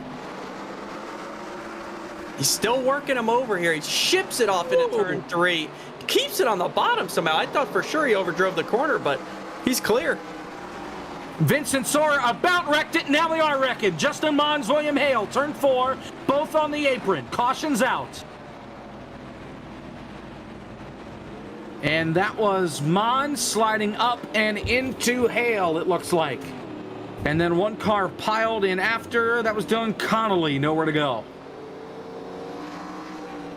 He's still working him over here. He ships it off into turn 3. Keeps it on the bottom somehow. I thought for sure he overdrove the corner, but he's clear. Vincent Sora about wrecked it. Now they are wrecking. Justin Mons, William Hale, turn 4. Both on the apron. Caution's out. And that was Mons sliding up and into Hale, it looks like. And then one car piled in after. That was Dylan Connolly. Nowhere to go.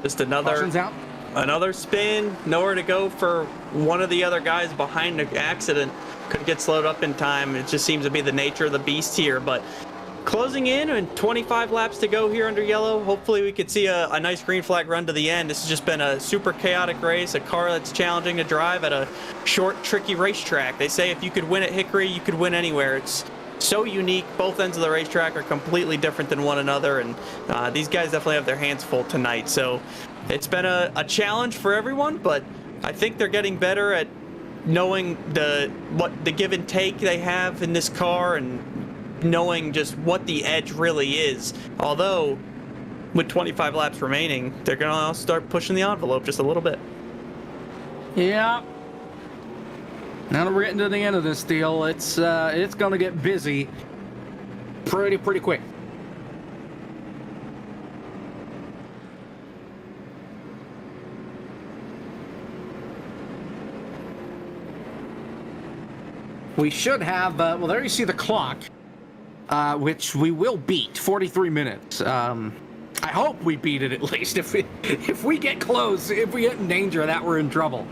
Just another spin, nowhere to go for one of the other guys behind the accident. Couldn't get slowed up in time. It just seems to be the nature of the beast here. But closing in and 25 laps to go here under yellow. Hopefully we could see a nice green flag run to the end. This has just been a super chaotic race, a car that's challenging to drive at a short, tricky racetrack. They say if you could win at Hickory, you could win anywhere. It's so unique. Both ends of the racetrack are completely different than one another, and these guys definitely have their hands full tonight. So it's been a challenge for everyone, but I think they're getting better at knowing what the give and take they have in this car and knowing just what the edge really is. Although with 25 laps remaining, they're going to start pushing the envelope just a little bit. Yeah. Now that we're getting to the end of this deal, it's going to get busy pretty quick. We should have, well, there you see the clock, which we will beat, 43 minutes. I hope we beat it at least. If we get close, if we get in danger of that, we're in trouble.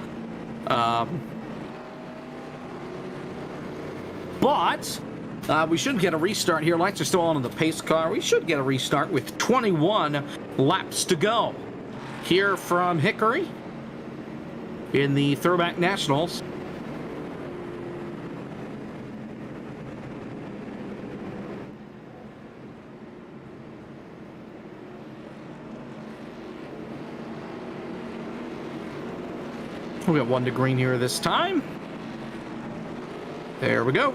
But we should get a restart here. Lights are still on in the pace car. We should get a restart with 21 laps to go. Here from Hickory in the Throwback Nationals. We got one to green here this time. There we go.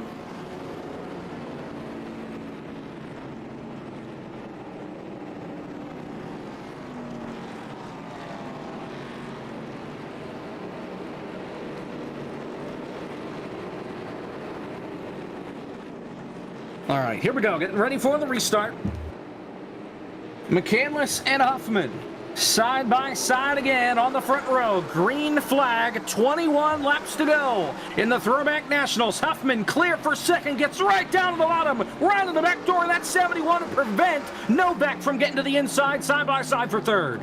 All right, here we go. Getting ready for the restart. McCandless and Huffman side by side again on the front row. Green flag, 21 laps to go in the Throwback Nationals. Huffman clear for second, gets right down to the bottom, right to the back door of that 71 to prevent Novak from getting to the inside, side by side for third.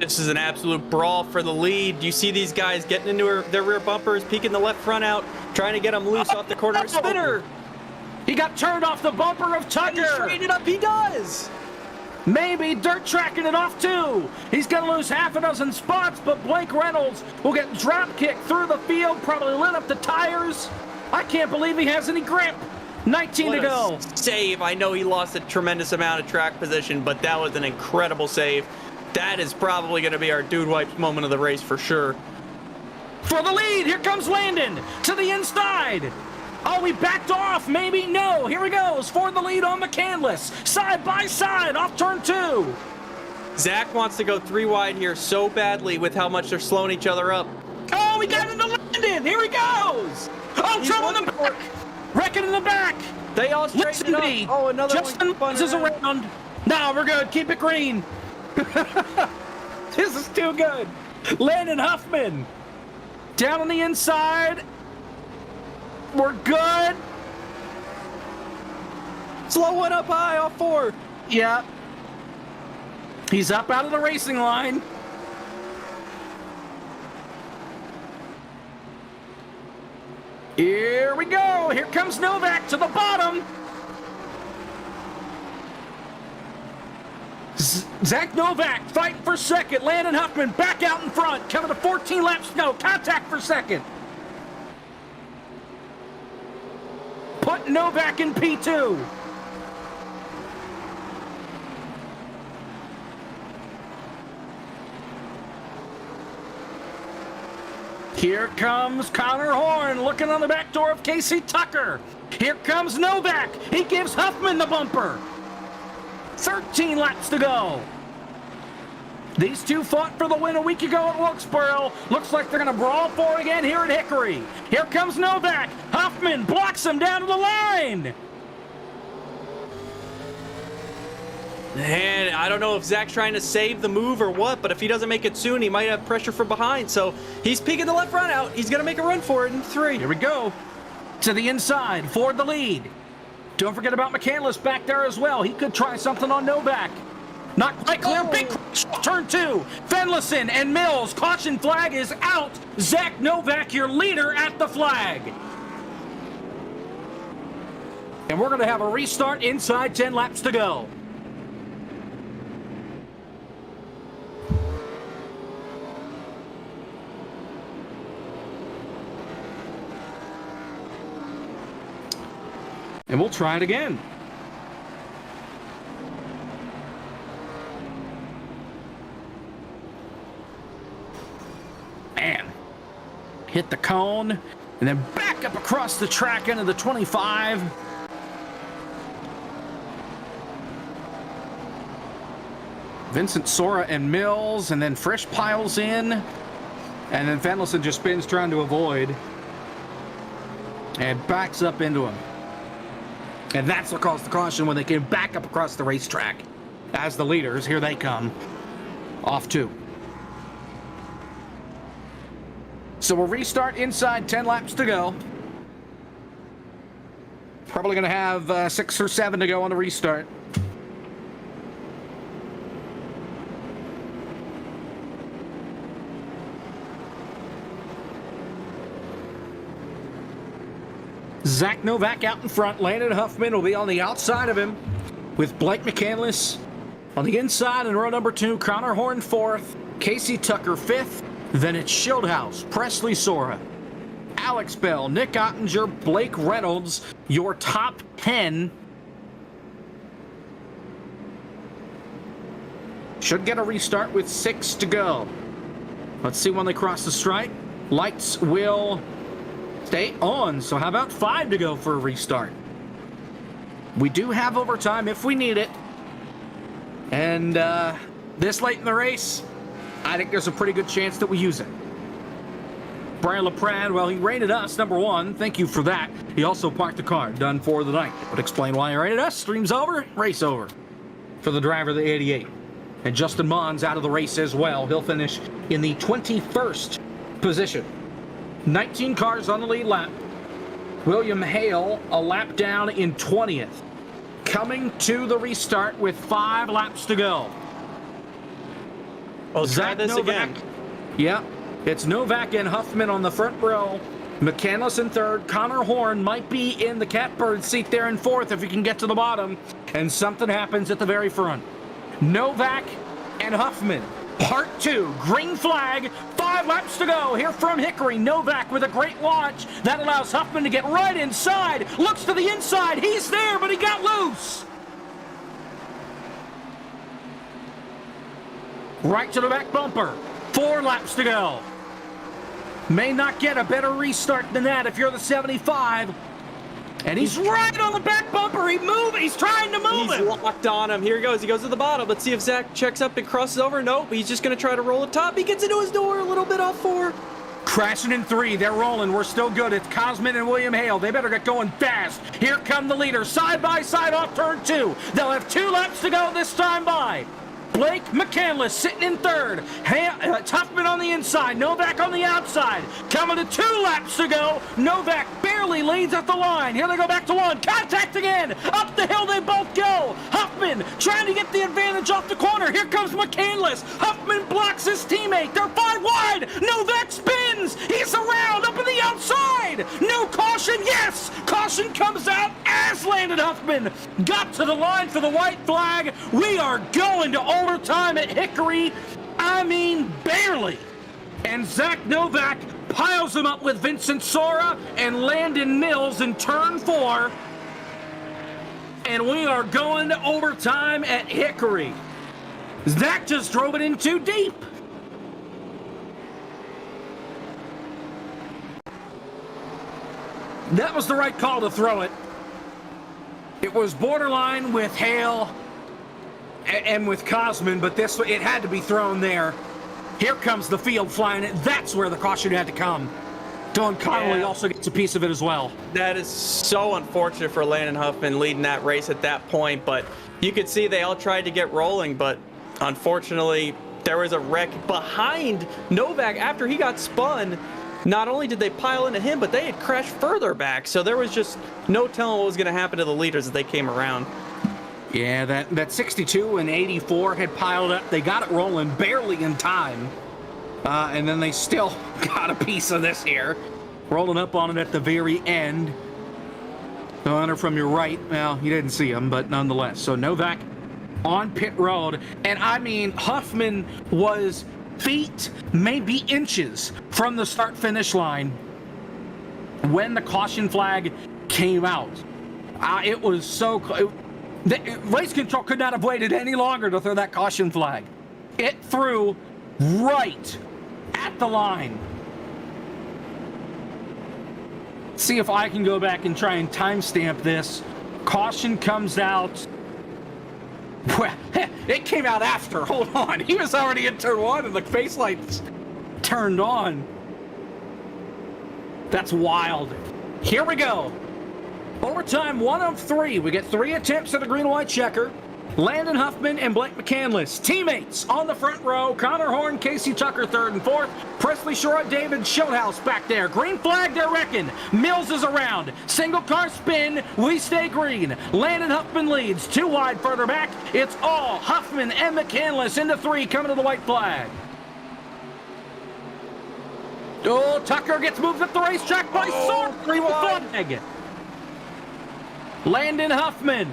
This is an absolute brawl for the lead. You see these guys getting into their rear bumpers, peeking the left front out, trying to get them loose off the corner. Spinner! He got turned off the bumper of Tucker. And he straightened it up, he does! Maybe dirt tracking it off too. He's going to lose half a dozen spots, but Blake Reynolds will get drop kicked through the field, probably lit up the tires. I can't believe he has any grip. 19 to go. Save. I know he lost a tremendous amount of track position, but that was an incredible save. That is probably going to be our dude wipes moment of the race for sure. For the lead, here comes Landon to the inside. Oh, we backed off. Maybe no. Here he goes for the lead on McCandless. Side by side off turn 2. Zach wants to go 3 wide here so badly with how much they're slowing each other up. Oh, we got into Landon. Here he goes. Oh, trouble in the back. Wrecking in the back. They all straightened it up. Oh, another Justin one is around. No, we're good. Keep it green. This is too good. Landon Huffman down on the inside. We're good. Slow one up high off 4. Yeah. He's up out of the racing line. Here we go. Here comes Novak to the bottom. Zach Novak fighting for second. Landon Huffman back out in front. Coming to 14 laps to go. Contact for second. Put Novak in P2. Here comes Connor Horn looking on the back door of Casey Tucker. Here comes Novak. He gives Huffman the bumper. 13 laps to go. These two fought for the win a week ago at Wilkesboro. Looks like they're going to brawl for it again here at Hickory. Here comes Novak. Huffman blocks him down to the line. And I don't know if Zach's trying to save the move or what, but if he doesn't make it soon, he might have pressure from behind. So he's peeking the left front out. He's going to make a run for it in 3. Here we go. To the inside for the lead. Don't forget about McCandless back there as well. He could try something on Novak. Not quite clear. Oh. Big crash. Turn 2. Fenlison and Mills. Caution flag is out. Zach Novak, your leader at the flag. And we're going to have a restart inside 10 laps to go. And we'll try it again. Man. Hit the cone and then back up across the track into the 25. Vincent Sora and Mills, and then Frisch piles in. And then Fenlison just spins trying to avoid. And backs up into him. And that's what caused the caution when they came back up across the racetrack. As the leaders, here they come. Off 2. So we'll restart inside 10 laps to go. Probably going to have 6 or 7 to go on the restart. Zach Novak out in front. Landon Huffman will be on the outside of him with Blake McCandless on the inside in row number 2. Connor Horn 4th. Casey Tucker 5th. Then it's Schildhouse, Presley Sora, Alex Bell, Nick Ottinger, Blake Reynolds, your top 10. Should get a restart with 6 to go. Let's see when they cross the stripe. Lights will stay on, so how about 5 to go for a restart? We do have overtime if we need it. And this late in the race, I think there's a pretty good chance that we use it. Brian LaPrade, well, he rated us number 1. Thank you for that. He also parked the car. Done for the night. Would explain why he rated us. Stream's over. Race over for the driver of the 88. And Justin Mons out of the race as well. He'll finish in the 21st position. 19 cars on the lead lap. William Hale a lap down in 20th. Coming to the restart with 5 laps to go. Well, try this Novak. again. Yeah, it's Novak and Huffman on the front row. McCandless in 3rd. Connor Horn might be in the catbird seat there in 4th if he can get to the bottom. And something happens at the very front. Novak and Huffman. Part 2, green flag, 5 laps to go here from Hickory. Novak with a great launch. That allows Huffman to get right inside. Looks to the inside. He's there, but he got loose. Right to the back bumper. 4 laps to go. May not get a better restart than that if you're the 75. And he's right on the back bumper. He's trying to move it. He's locked on him. Here he goes. He goes to the bottom. Let's see if Zach checks up and crosses over. Nope. He's just going to try to roll the top. He gets into his door a little bit off 4. Crashing in 3. They're rolling. We're still good. It's Cosman and William Hale. They better get going fast. Here come the leaders. Side by side off turn 2. They'll have 2 laps to go this time by. Blake McCandless sitting in 3rd. Huffman on the inside. Novak on the outside. Coming to 2 laps to go. Novak barely leads at the line. Here they go back to 1. Contact again. Up the hill they both go. Huffman trying to get the advantage off the corner. Here comes McCandless. Huffman blocks his teammate. They're 5 wide. Novak spins. He's around up in the outside. No caution. Yes. Caution comes out as Landon Huffman got to the line for the white flag. We are going to overtime at Hickory. I mean, barely. And Zach Novak piles him up with Vincent Sora and Landon Mills in turn 4. And we are going to overtime at Hickory. Zach just drove it in too deep. That was the right call to throw it. It was borderline with Hale and with Cosman, but it had to be thrown there. Here comes the field flying. That's where the caution had to come. Don Connolly also gets a piece of it as well. That is so unfortunate for Landon Huffman leading that race at that point, but you could see they all tried to get rolling, but unfortunately there was a wreck behind Novak after he got spun. Not only did they pile into him, but they had crashed further back, so there was just no telling what was going to happen to the leaders as they came around. Yeah, that 62 and 84 had piled up. They got it rolling barely in time. And then they still got a piece of this here. Rolling up on it at the very end. The runner from your right, well, you didn't see him, but nonetheless. So Novak on pit road. And I mean, Huffman was feet, maybe inches from the start-finish line when the caution flag came out. It was so close. Race control could not have waited any longer to throw that caution flag. It threw right at the line. See if I can go back and try and timestamp this. Caution comes out. Well, it came out after. Hold on. He was already in turn 1 and the face lights turned on. That's wild. Here we go. Overtime 1 of 3. We get 3 attempts at a green and white checker. Landon Huffman and Blake McCandless. Teammates on the front row. Connor Horn, Casey Tucker 3rd and 4th. Presley Shore, David Schildhouse back there. Green flag, they're wrecking. Mills is around. Single car spin. We stay green. Landon Huffman leads. 2 wide further back. It's all Huffman and McCandless into 3 coming to the white flag. Oh, Tucker gets moved up the racetrack by Sork. Green flag. Landon Huffman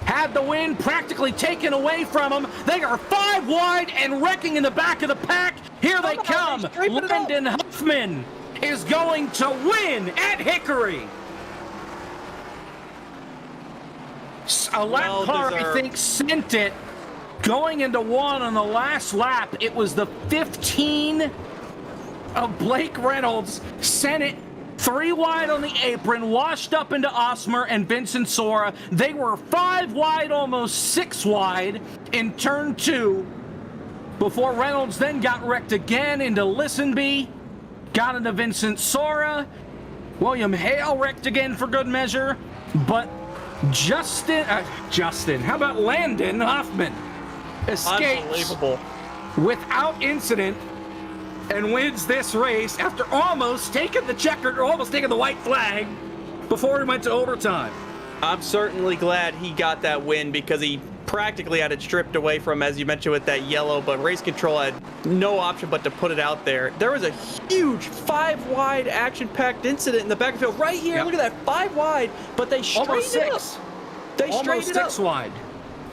had the win practically taken away from him. They are 5 wide and wrecking in the back of the pack. Here they come. Landon Huffman is going to win at Hickory. A lap car, I think, sent it. Going into 1 on the last lap, it was the 15 of Blake Reynolds, sent it 3 wide on the apron, washed up into Osmer and Vincent Sora. They were 5 wide, almost 6 wide in turn 2 before Reynolds then got wrecked again into Listenby, got into Vincent Sora. William Hale wrecked again for good measure, but how about Landon Huffman escapes without incident and wins this race after almost taking the checkered, or almost taking the white flag before he went to overtime. I'm certainly glad he got that win because he practically had it stripped away from, as you mentioned, with that yellow, but race control had no option but to put it out there. There was a huge 5 wide action-packed incident in the back of the field right here. Yep. Look at that, 5 wide, but they straightened it up. They straightened it up. Almost 6 wide.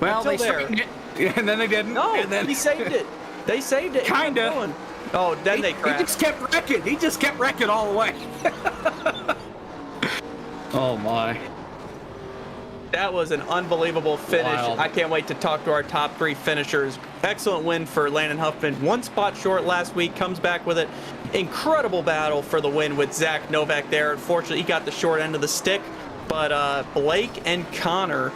Well, they straightened it, and then they didn't. No, and then he saved it. They saved it. Kinda. Oh, then they crashed. He just kept wrecking. He just kept wrecking all the way. Oh, my. That was an unbelievable finish. Wild. I can't wait to talk to our top 3 finishers. Excellent win for Landon Huffman. 1 spot short last week, comes back with it. Incredible battle for the win with Zach Novak there. Unfortunately, he got the short end of the stick. But Blake and Connor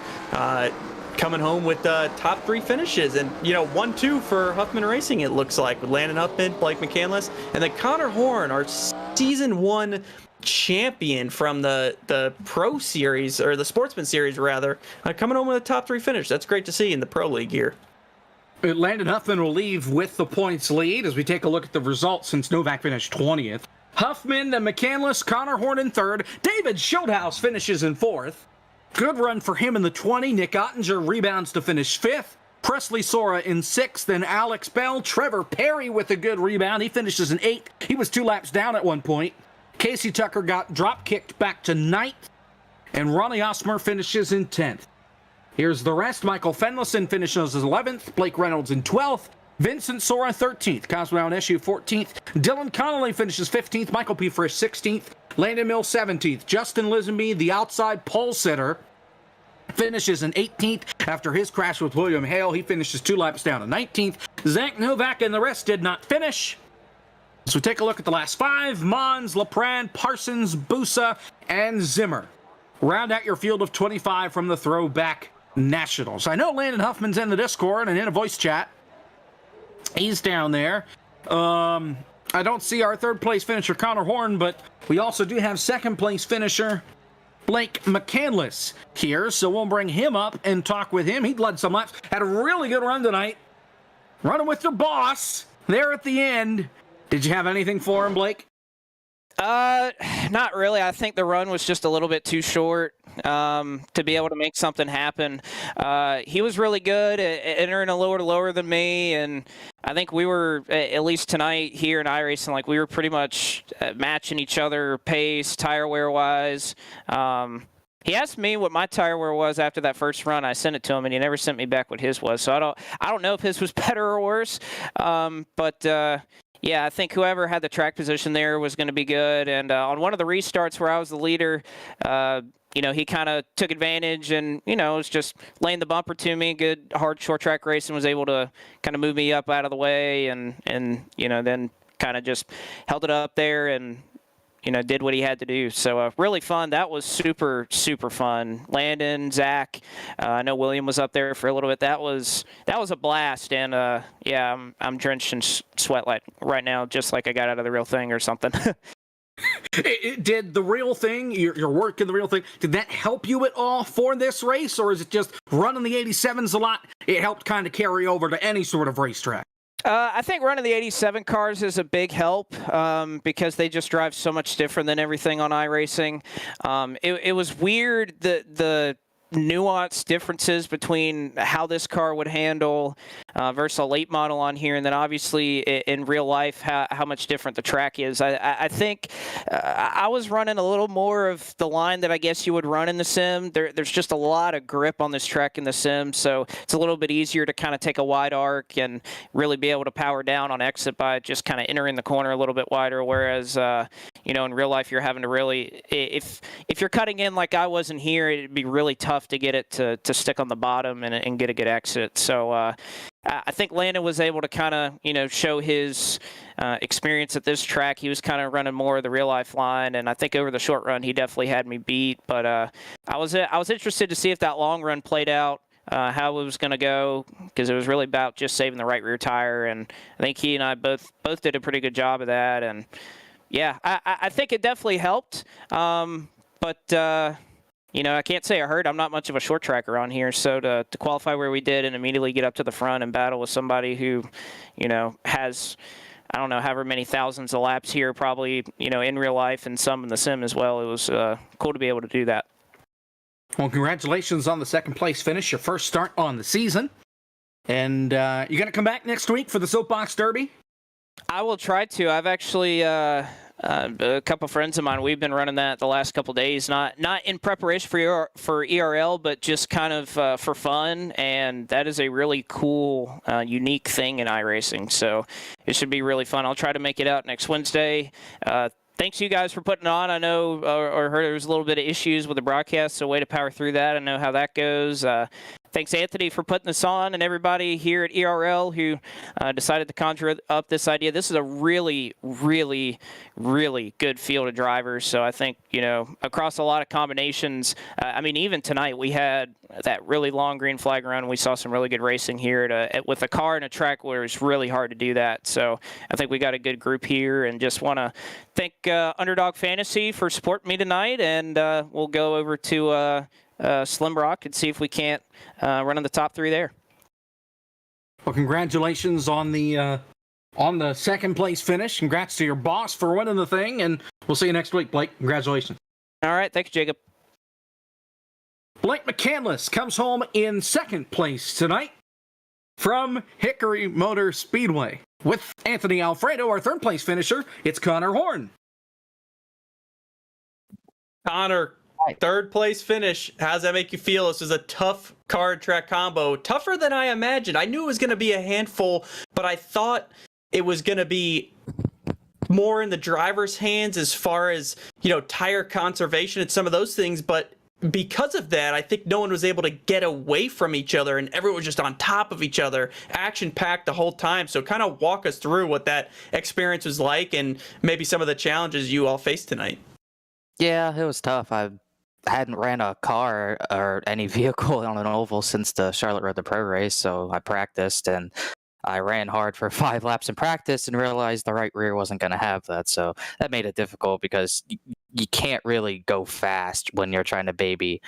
coming home with top 3 finishes. And, 1-2 for Huffman Racing, it looks like, with Landon Huffman, Blake McCandless, and then Connor Horn, our Season 1 champion from the Pro Series, or the Sportsman Series, rather, coming home with a top 3 finish. That's great to see in the Pro League here. Landon Huffman will leave with the points lead as we take a look at the results since Novak finished 20th. Huffman and McCandless, Connor Horn in 3rd. David Schildhaus finishes in 4th. Good run for him in the 20. Nick Ottinger rebounds to finish 5th. Presley Sora in 6th. Then Alex Bell. Trevor Perry with a good rebound. He finishes in 8th. He was 2 laps down at one point. Casey Tucker got drop-kicked back to 9th. And Ronnie Osmer finishes in 10th. Here's the rest. Michael Fenlison finishes as 11th. Blake Reynolds in 12th. Vincent Sora 13th. Cosmo Eshu 14th. Dylan Connolly finishes 15th. Michael P. Frisch 16th. Landon Mills 17th. Justin Lisenby, the outside pole sitter, finishes in 18th after his crash with William Hale. He finishes 2 laps down to 19th. Zach Novak and the rest did not finish. So take a look at the last 5. Mons, LaPrade, Parsons, Busa, and Zimmer. Round out your field of 25 from the Throwback Nationals. I know Landon Huffman's in the Discord and in a voice chat. He's down there. I don't see our 3rd place finisher, Connor Horn, but we also do have 2nd place finisher, Blake McCandless, here. So we'll bring him up and talk with him. He led some laps. Had a really good run tonight. Running with the boss there at the end. Did you have anything for him, Blake? Not really. I think the run was just a little bit too short to be able to make something happen. He was really good at entering a lower than me, and I think we were, at least tonight here in iRacing, like we were pretty much matching each other pace, tire wear wise. He asked me what my tire wear was after that first run. I sent it to him, and he never sent me back what his was. So I don't know if his was better or worse, but. Yeah, I think whoever had the track position there was going to be good. And on one of the restarts where I was the leader, he kind of took advantage and, was just laying the bumper to me. Good, hard, short track race, and was able to kind of move me up out of the way and then kind of just held it up there and, did what he had to do. So really fun. That was super, super fun. Landon, Zach, I know William was up there for a little bit. That was a blast. And I'm drenched in sweat like right now, just like I got out of the real thing or something. Did the real thing, your work in the real thing, did that help you at all for this race? Or is it just running the 87s a lot? It helped kind of carry over to any sort of racetrack? I think running the 87 cars is a big help because they just drive so much different than everything on iRacing. It was weird. The nuanced differences between how this car would handle versus a late model on here, and then obviously in real life how much different the track is. I think I was running a little more of the line that I guess you would run in the sim. There's just a lot of grip on this track in the sim, so it's a little bit easier to kind of take a wide arc and really be able to power down on exit by just kind of entering the corner a little bit wider, whereas in real life you're having to really, if you're cutting in like I wasn't here, it'd be really tough to get it to stick on the bottom and get a good exit. So I think Landon was able to kind of, show his experience at this track. He was kind of running more of the real life line, and I think over the short run he definitely had me beat. But I was interested to see if that long run played out, how it was going to go, because it was really about just saving the right rear tire, and I think he and I both did a pretty good job of that. And yeah, I think it definitely helped. But I can't say I hurt. I'm not much of a short tracker on here, so to qualify where we did and immediately get up to the front and battle with somebody who, has, I don't know, however many thousands of laps here, probably, in real life and some in the sim as well. It was cool to be able to do that. Well, congratulations on the second place finish, your first start on the season. And you're going to come back next week for the Soapbox Derby? I will try to. I've actually... a couple friends of mine, we've been running that the last couple days, not in preparation for ERL, but just kind of for fun, and that is a really cool, unique thing in iRacing, so it should be really fun. I'll try to make it out next Wednesday. Thanks you guys for putting it on. I know, or heard there was a little bit of issues with the broadcast, so way to power through that. I know how that goes. Thanks, Anthony, for putting this on, and everybody here at ERL who decided to conjure up this idea. This is a really, really, really good field of drivers. So I think, across a lot of combinations, even tonight we had that really long green flag run. We saw some really good racing here with a car and a track where it's really hard to do that. So I think we got a good group here, and just want to thank Underdog Fantasy for supporting me tonight, and we'll go over to Slim Rock and see if we can't run in the top 3 there. Well, congratulations on the second place finish. Congrats to your boss for winning the thing, and we'll see you next week, Blake. Congratulations. All right, thanks, Jacob. Blake McCandless comes home in second place tonight from Hickory Motor Speedway. With Anthony Alfredo, our third place finisher, it's Connor Horn. Connor, third place finish. How does that make you feel? This was a tough car track combo. Tougher than I imagined. I knew it was going to be a handful, but I thought it was going to be more in the driver's hands as far as, tire conservation and some of those things. But because of that, I think no one was able to get away from each other, and everyone was just on top of each other, action-packed the whole time. So kind of walk us through what that experience was like and maybe some of the challenges you all faced tonight. Yeah, it was tough. I hadn't ran a car or any vehicle on an oval since the Charlotte Road to Pro race, so I practiced, and I ran hard for 5 laps in practice and realized the right rear wasn't going to have that. So that made it difficult because you can't really go fast when you're trying to baby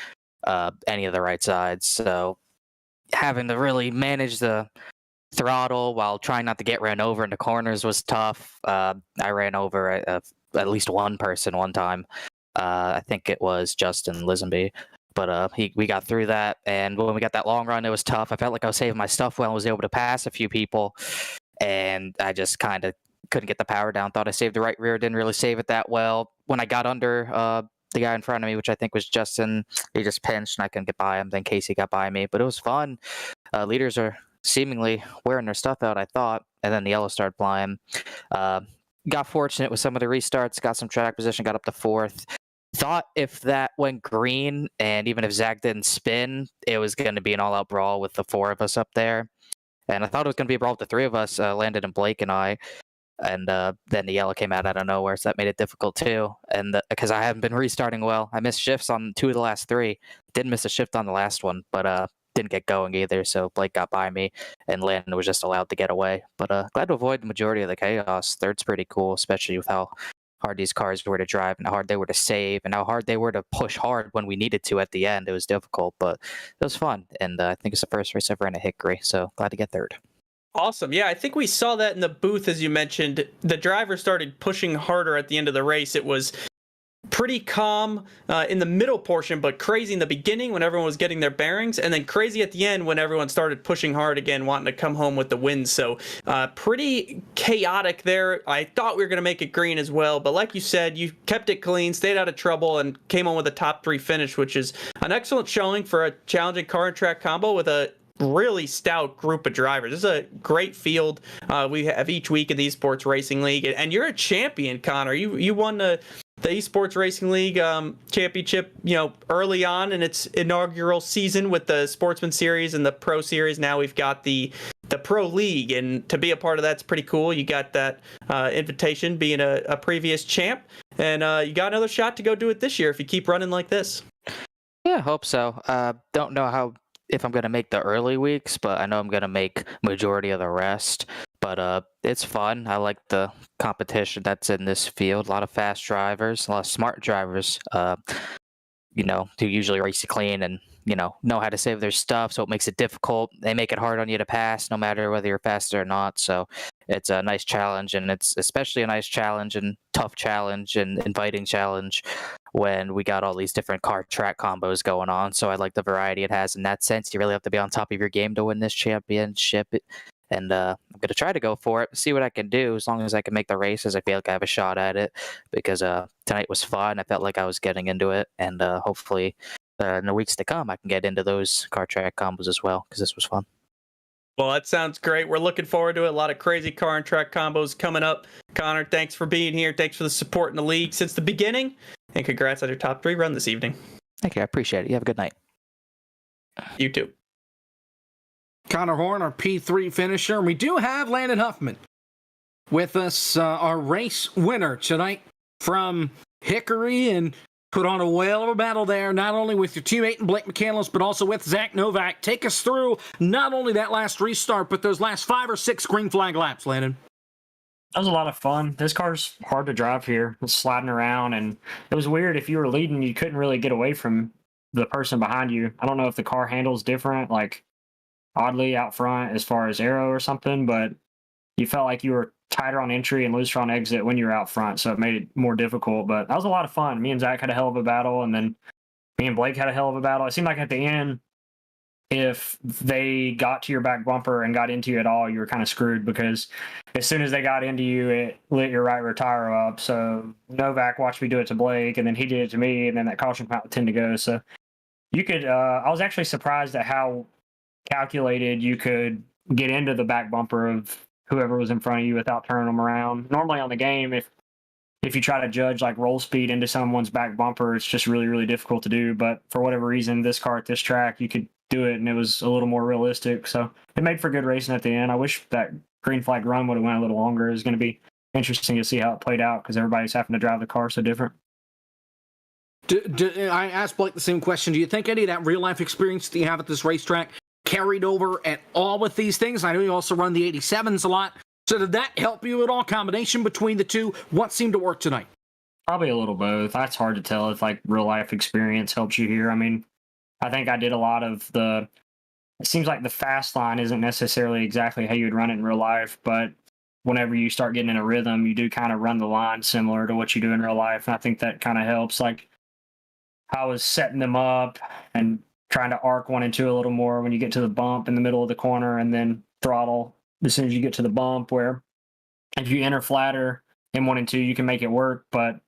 any of the right sides. So having to really manage the throttle while trying not to get ran over in the corners was tough. I ran over at least one person one time. I think it was Justin Lisenby. But we got through that, and when we got that long run, it was tough. I felt like I was saving my stuff well. I was able to pass a few people, and I just kind of couldn't get the power down. Thought I saved the right rear, didn't really save it that well. When I got under the guy in front of me, which I think was Justin, he just pinched, and I couldn't get by him. Then Casey got by me, but it was fun. Leaders are seemingly wearing their stuff out, I thought, and then the yellow started flying. Got fortunate with some of the restarts, got some track position, got up to 4th. Thought if that went green, and even if Zach didn't spin, it was going to be an all-out brawl with the 4 of us up there. And I thought it was going to be a brawl with the 3 of us, Landon and Blake and I. And then the yellow came out of nowhere, so that made it difficult too. And because I haven't been restarting well, I missed shifts on 2 of the last 3. Didn't miss a shift on the last one, but didn't get going either. So Blake got by me, and Landon was just allowed to get away. But glad to avoid the majority of the chaos. Third's pretty cool, especially with how hard these cars were to drive and how hard they were to save and how hard they were to push hard when we needed to at the end. It was difficult, but it was fun. And I think it's the first race I've ran at Hickory, so glad to get 3rd. Awesome. Yeah, I think we saw that in the booth, as you mentioned. The driver started pushing harder at the end of the race. It was pretty calm in the middle portion, but crazy in the beginning when everyone was getting their bearings, and then crazy at the end when everyone started pushing hard again, wanting to come home with the win. So pretty chaotic there. I thought we were going to make it green as well, but like you said, you kept it clean, stayed out of trouble, and came on with a top 3 finish, which is an excellent showing for a challenging car and track combo with a really stout group of drivers. This is a great field we have each week in the Esports Racing League, and you're a champion, Connor. You won the Esports Racing League championship, early on in its inaugural season with the Sportsman Series and the Pro Series. Now we've got the Pro League, and to be a part of that's pretty cool. You got that invitation being a previous champ, and you got another shot to go do it this year if you keep running like this. Yeah, hope so. Don't know if I'm gonna make the early weeks, but I know I'm gonna make majority of the rest. But it's fun. I like the competition that's in this field. A lot of fast drivers, a lot of smart drivers. Who usually race clean and know how to save their stuff. So it makes it difficult. They make it hard on you to pass, no matter whether you're faster or not. So it's a nice challenge, and it's especially a nice challenge and tough challenge and inviting challenge when we got all these different car track combos going on. So I like the variety it has in that sense. You really have to be on top of your game to win this championship. And I'm going to try to go for it, see what I can do. As long as I can make the races, I feel like I have a shot at it, because tonight was fun. I felt like I was getting into it, and hopefully in the weeks to come, I can get into those car track combos as well, because this was fun. Well, that sounds great. We're looking forward to it. A lot of crazy car and track combos coming up. Connor, thanks for being here. Thanks for the support in the league since the beginning. And congrats on your top 3 run this evening. Thank you. I appreciate it. You have a good night. You too. Connor Horn, our P3 finisher. And we do have Landon Huffman with us, our race winner tonight from Hickory, and put on a whale of a battle there, not only with your teammate and Blake McCandless, but also with Zach Novak. Take us through not only that last restart, but those last 5 or 6 green flag laps, Landon. That was a lot of fun. This car's hard to drive here. It's sliding around, and it was weird. If you were leading, you couldn't really get away from the person behind you. I don't know if the car handles different, like oddly out front as far as aero or something, but you felt like you were tighter on entry and looser on exit when you were out front, so it made it more difficult. But that was a lot of fun. Me and Zach had a hell of a battle, and then me and Blake had a hell of a battle. It seemed like at the end, if they got to your back bumper and got into you at all, you were kind of screwed, because as soon as they got into you, it lit your right rear tire up. So Novak watched me do it to Blake, and then he did it to me, and then that caution count 10 to go. So you could, I was actually surprised at how calculated you could get into the back bumper of whoever was in front of you without turning them around. Normally on the game, if you try to judge like roll speed into someone's back bumper, it's just really, really difficult to do. But for whatever reason, this car at this track, you could do it, and it was a little more realistic. So it made for good racing at the end. I wish that green flag run would have went a little longer. It's going to be interesting to see how it played out, because everybody's having to drive the car so different. I asked Blake the same question. Do you think any of that real life experience that you have at this racetrack carried over at all with these things? I know you also run the 87s a lot. So did that help you at all? Combination between the two? What seemed to work tonight? Probably a little both. That's hard to tell if like real life experience helps you here. I mean, I think I did a lot of it seems like the fast line isn't necessarily exactly how you would run it in real life, but whenever you start getting in a rhythm, you do kind of run the line similar to what you do in real life. And I think that kind of helps. Like I was setting them up and trying to arc 1 and 2 a little more when you get to the bump in the middle of the corner, and then throttle as soon as you get to the bump, where if you enter flatter in 1 and 2, you can make it work, but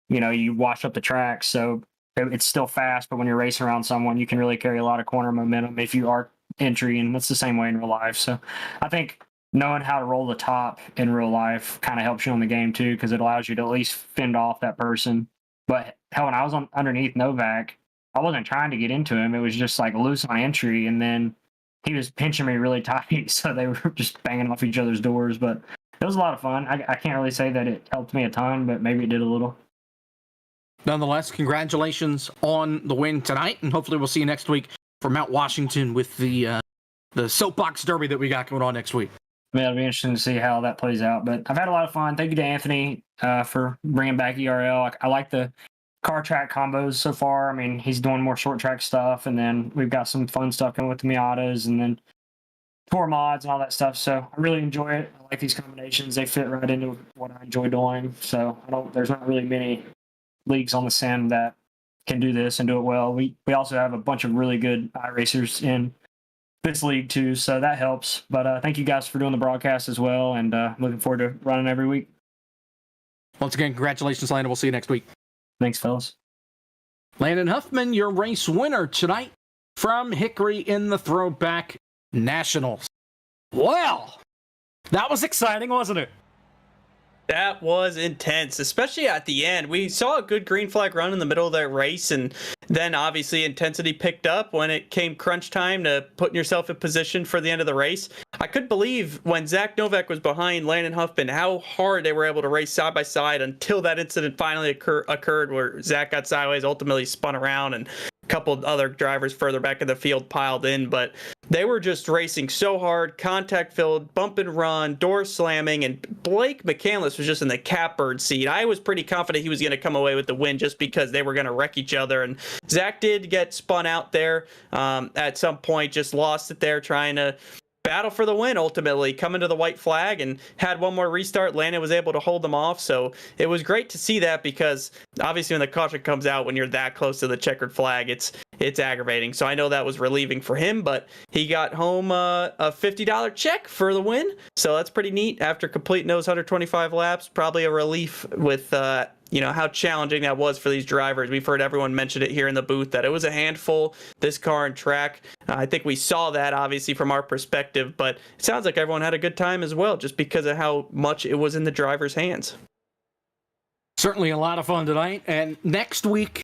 you wash up the track. So it's still fast, but when you're racing around someone, you can really carry a lot of corner momentum if you arc entry, and that's the same way in real life. So I think knowing how to roll the top in real life kind of helps you on the game too, because it allows you to at least fend off that person. But hell, when I was underneath Novak, I wasn't trying to get into him. It was just like loose on entry, and then he was pinching me really tight, so they were just banging off each other's doors. But it was a lot of fun. I can't really say that it helped me a ton, but maybe it did a little. Nonetheless, congratulations on the win tonight, and hopefully we'll see you next week for Mount Washington with the Soapbox Derby that we got going on next week. Yeah, it'll be interesting to see how that plays out. But I've had a lot of fun. Thank you to Anthony for bringing back ERL. I like the car track combos so far. I mean, he's doing more short track stuff, and then we've got some fun stuff coming with the Miatas, and then tour mods and all that stuff. So I really enjoy it. I like these combinations. They fit right into what I enjoy doing. So there's not really many leagues on the sim that can do this and do it well. We also have a bunch of really good iRacers in this league too, so that helps. But thank you guys for doing the broadcast as well, and looking forward to running every week. Once again, congratulations, Landon. We'll see you next week. Thanks, fellas. Landon Huffman, your race winner tonight from Hickory in the Throwback Nationals. Well, that was exciting, wasn't it? That was intense, especially at the end. We saw a good green flag run in the middle of that race, and then obviously intensity picked up when it came crunch time to putting yourself in position for the end of the race. I couldn't believe when Zach Novak was behind Landon Huffman how hard they were able to race side by side until that incident finally occurred where Zach got sideways, ultimately spun around, and a couple of other drivers further back in the field piled in. But they were just racing so hard, contact filled, bump and run, door slamming, and Blake McCandless was just in the catbird seat. I was pretty confident he was going to come away with the win just because they were going to wreck each other. And Zach did get spun out there at some point, just lost it there trying to battle for the win, ultimately coming to the white flag, and had one more restart. Landon was able to hold them off, so it was great to see that, because obviously when the caution comes out when you're that close to the checkered flag, it's aggravating. So I know that was relieving for him, but he got home a $50 check for the win, so that's pretty neat after completing those 125 laps. Probably a relief with how challenging that was for these drivers. We've heard everyone mention it here in the booth that it was a handful, this car and track. I think we saw that obviously from our perspective, but it sounds like everyone had a good time as well, just because of how much it was in the drivers' hands. Certainly a lot of fun tonight, and next week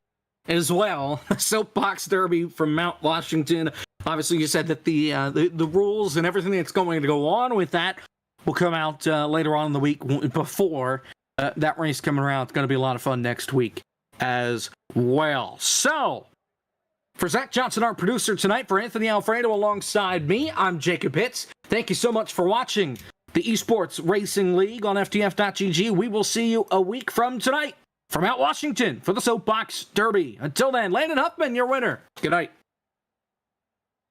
as well, Soapbox Derby from Mount Washington. Obviously, you said that the rules and everything that's going to go on with that will come out later on in the week before that race coming around. It's going to be a lot of fun next week as well. So, for Zach Johnson, our producer tonight, for Anthony Alfredo alongside me, I'm Jacob Hitz. Thank you so much for watching the Esports Racing League on FTF.GG. We will see you a week from tonight from Mount Washington for the Soapbox Derby. Until then, Landon Huffman, your winner. Good night.